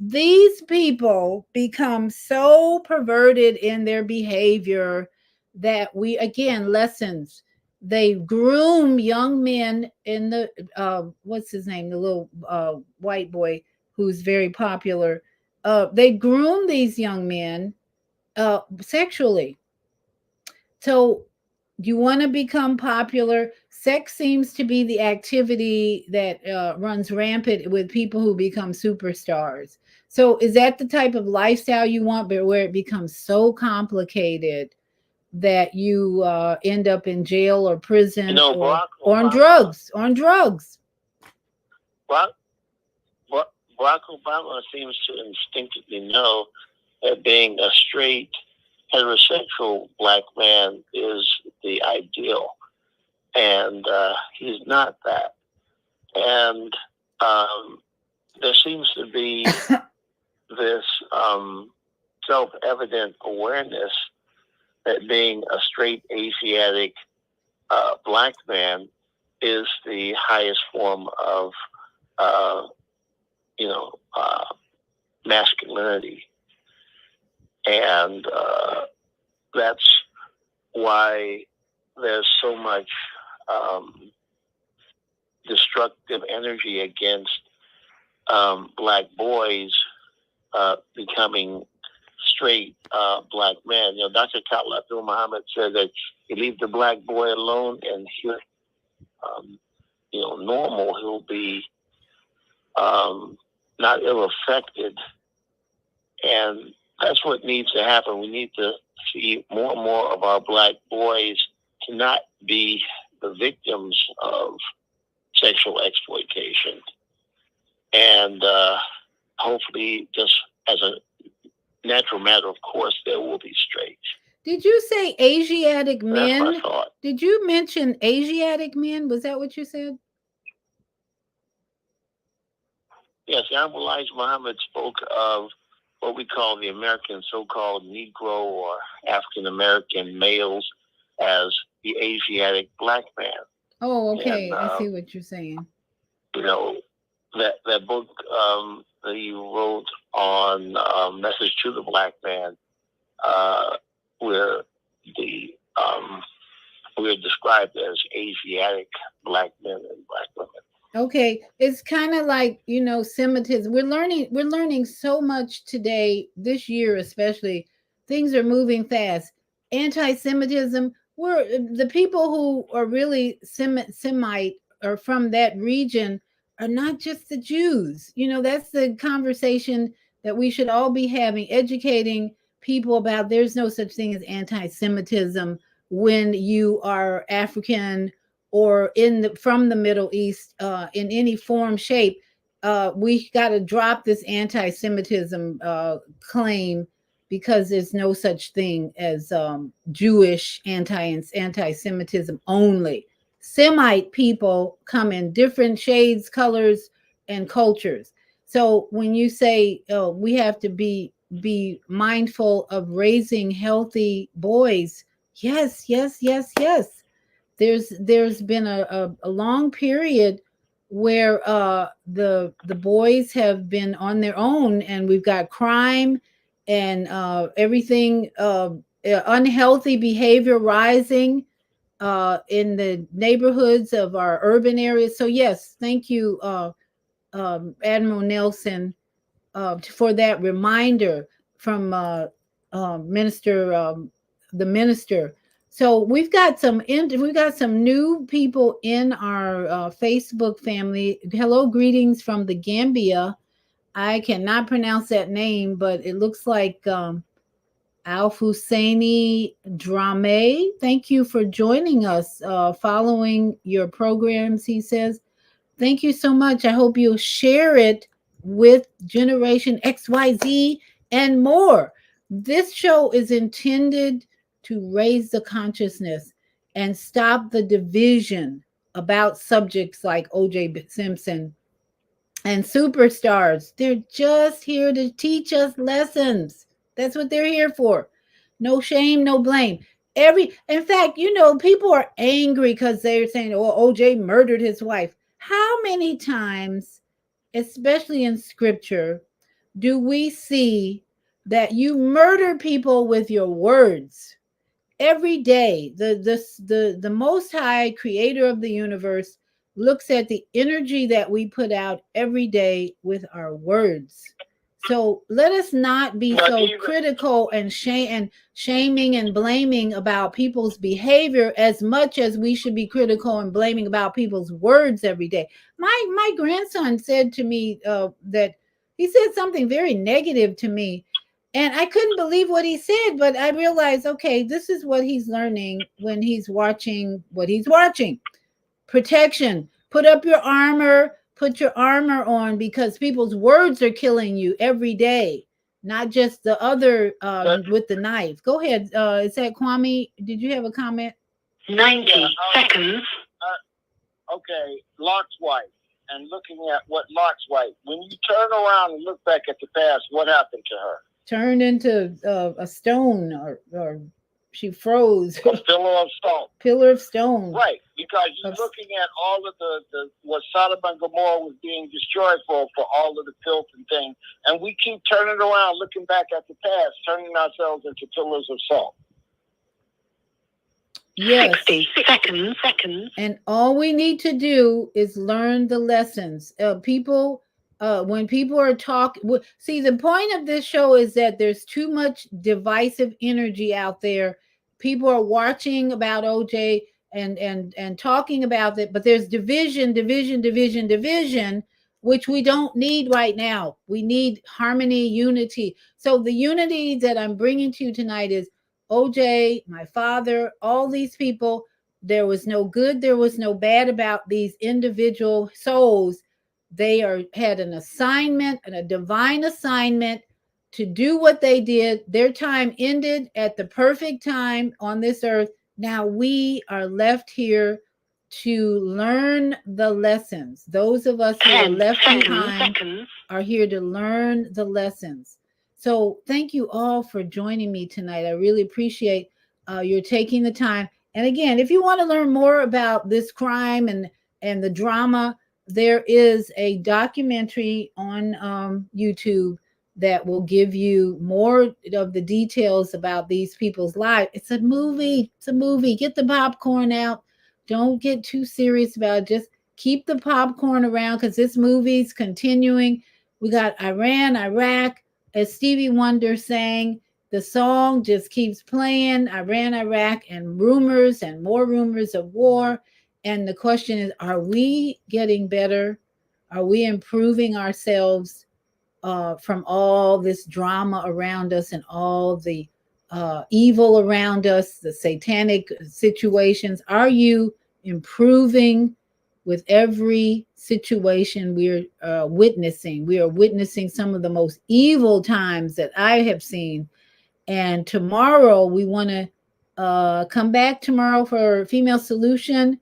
These people become so perverted in their behavior that we, again, lessons. They groom young men in the what's his name, the little white boy who's very popular. They groom these young men sexually. So you want to become popular. Sex seems to be the activity that runs rampant with people who become superstars. So is that the type of lifestyle you want, but where it becomes so complicated that you end up in jail or prison or on drugs? Barack Obama seems to instinctively know that being a straight heterosexual black man is the ideal, and he's not that. And there seems to be this self-evident awareness that being a straight Asiatic black man is the highest form of masculinity. And that's why there's so much destructive energy against black boys becoming straight black man. You know, Dr. Khalil Abdul Muhammad said that you leave the black boy alone and he'll, you know, normal. He'll be not ill-affected. And that's what needs to happen. We need to see more and more of our black boys to not be the victims of sexual exploitation. And hopefully, just as a natural matter of course, there will be straight. Did you say Asiatic men? That's my thought. Did you mention Asiatic men? Was that what you said? Yes, Honorable Elijah Muhammad spoke of what we call the American so-called Negro or African American males as the Asiatic black man. Oh, okay. And, I see what you're saying. You know, that book that you wrote on Message to the Black Man, where we're described as Asiatic black men and black women. Okay, it's kind of like, you know, Semitism. We're learning so much today, this year especially. Things are moving fast. Anti-Semitism. We're the people who are really Semite or from that region are not just the Jews. You know, that's the conversation that we should all be having, educating people about. There's no such thing as anti-Semitism when you are African or from the Middle East in any form, shape. We got to drop this anti-Semitism claim, because there's no such thing as Jewish anti-Semitism only. Semite people come in different shades, colors, and cultures. So when you say we have to be mindful of raising healthy boys, yes. There's been a long period where the boys have been on their own, and we've got crime and everything, unhealthy behavior rising in the neighborhoods of our urban areas. So yes, thank you, Admiral Nelson, for that reminder from the minister. So we've got some new people in our Facebook family. Hello, greetings from the Gambia. I cannot pronounce that name, but it looks like Al Husseini Drame. Thank you for joining us, following your programs, he says. Thank you so much. I hope you'll share it with Generation XYZ and more. This show is intended to raise the consciousness and stop the division about subjects like OJ Simpson and SuperStars. They're just here to teach us lessons. That's what they're here for. No shame, no blame. In fact, you know, people are angry because they're saying, oh, OJ murdered his wife. How many times, especially in scripture, do we see that you murder people with your words? Every day, the Most High, creator of the universe, looks at the energy that we put out every day with our words. So let us not be so critical and shaming and blaming about people's behavior as much as we should be critical and blaming about people's words every day. My grandson said to me that he said something very negative to me, and I couldn't believe what he said, but I realized, okay, this is what he's learning when he's watching what he's watching. Protection. Put up your armor. Put your armor on, because people's words are killing you every day, not just the other with the knife. Go ahead. Is that Kwame? Did you have a comment? 90 seconds. Okay, Lot's wife. And looking at what Lot's wife, when you turn around and look back at the past, what happened to her? Turned into a stone, or she froze. A pillar of stone. Pillar of stone. Right, because you're looking at all of the what Sodom and Gomorrah was being destroyed for all of the filth and things, and we keep turning around, looking back at the past, turning ourselves into pillars of salt. Yes. 60 seconds. And all we need to do is learn the lessons. People when people are talking, see, the point of this show is that there's too much divisive energy out there. People are watching about OJ and talking about it, but there's division, which we don't need right now. We need harmony, unity. So the unity that I'm bringing to you tonight is OJ, my father, all these people. There was no good, there was no bad about these individual souls. They had an assignment and a divine assignment to do what they did. Their time ended at the perfect time on this earth. Now we are left here to learn the lessons. Those of us who are left behind are here to learn the lessons. So thank you all for joining me tonight. I really appreciate your taking the time. And again, if you want to learn more about this crime and the drama, there is a documentary on YouTube that will give you more of the details about these people's lives. It's a movie. It's a movie. Get the popcorn out. Don't get too serious about it. Just keep the popcorn around because this movie's continuing. We got Iran, Iraq, as Stevie Wonder sang. The song just keeps playing, Iran, Iraq, and rumors and more rumors of war. And the question is, are we getting better? Are we improving ourselves from all this drama around us and all the evil around us, the satanic situations? Are you improving with every situation we're witnessing? We are witnessing some of the most evil times that I have seen. And tomorrow we want to come back tomorrow for Female Solution.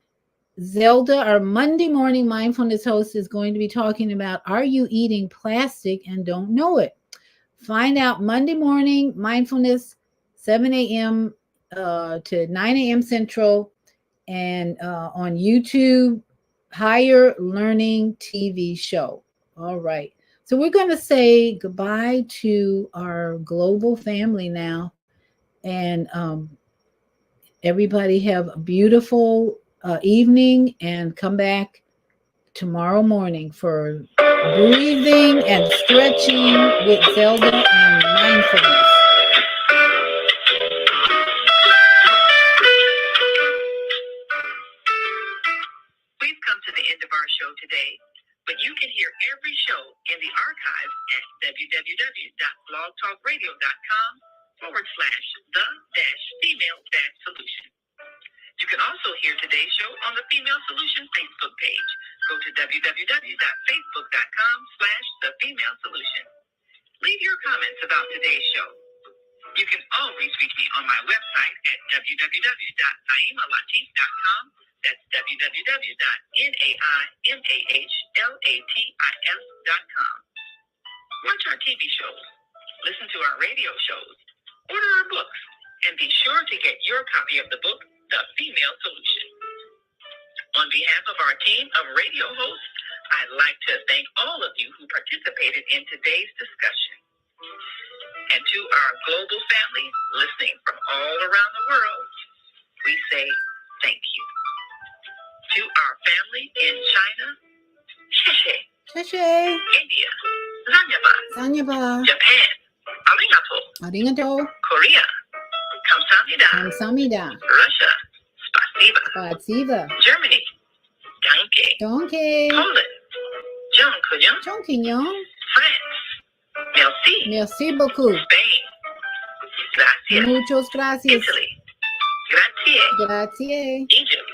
Zelda, our Monday morning mindfulness host, is going to be talking about, are you eating plastic and don't know it? Find out Monday morning mindfulness, 7 a.m. To 9 a.m. Central, and on YouTube, Higher Learning TV show. All right. So we're going to say goodbye to our global family now. And everybody have a beautiful evening, and come back tomorrow morning for breathing and stretching with Zelda and mindfulness. We've come to the end of our show today, but you can hear every show in the archive at www.blogtalkradio.com/the-female-solution. You can also hear today's show on the Female Solution Facebook page. Go to www.facebook.com/the-female-solution. Leave your comments about today's show. You can always reach me on my website at www.naimalatif.com. That's www.naimalatif.com. Watch our TV shows, listen to our radio shows, order our books, and be sure to get your copy of the book, The Female Solution. On behalf of our team of radio hosts, I'd like to thank all of you who participated in today's discussion. And to our global family listening from all around the world, we say thank you. To our family in China, sheshe. Sheshe. India, zanyaba. Zanyaba. Japan, arigato. Arigato. Korea, kamsahamnida. Kamsahamnida. Russia, spasiba. Spasiba. Germany, danke. Danke. Poland, Jean-Couillon. Jean-Couillon. France, merci. Merci beaucoup. Spain, gracias. Muchas gracias. Italy, grazie. Grazie. Egypt,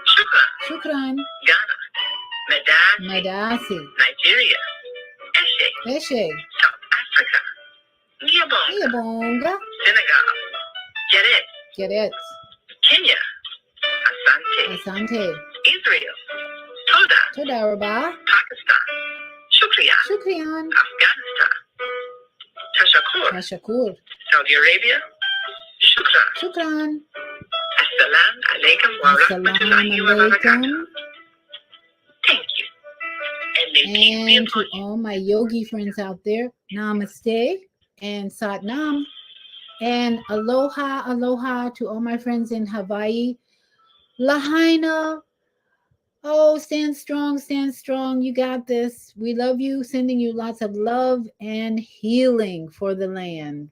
shukran. Shukran. Ghana, medasi. Medasi. Nigeria, eshe. Eshe. South Africa, Niabonga. Niabonga. Senegal, Geret. Geret. Kenya, asante. Asante. Israel, toda. Toda Rabba. Pakistan, shukriya. Shukriyan. Afghanistan, tashakur. Tashakur. Saudi Arabia, shukran. Shukran. Assalamu alaikum wa rahmatullahi wa barakatuh. Thank you. And may peace be And upon to you. all my yogi friends out there, namaste and satnam. And aloha, aloha to all my friends in Hawaii. Lahaina, Oh, stand strong, stand strong. You got this. We love you. Sending you lots of love and healing for the land.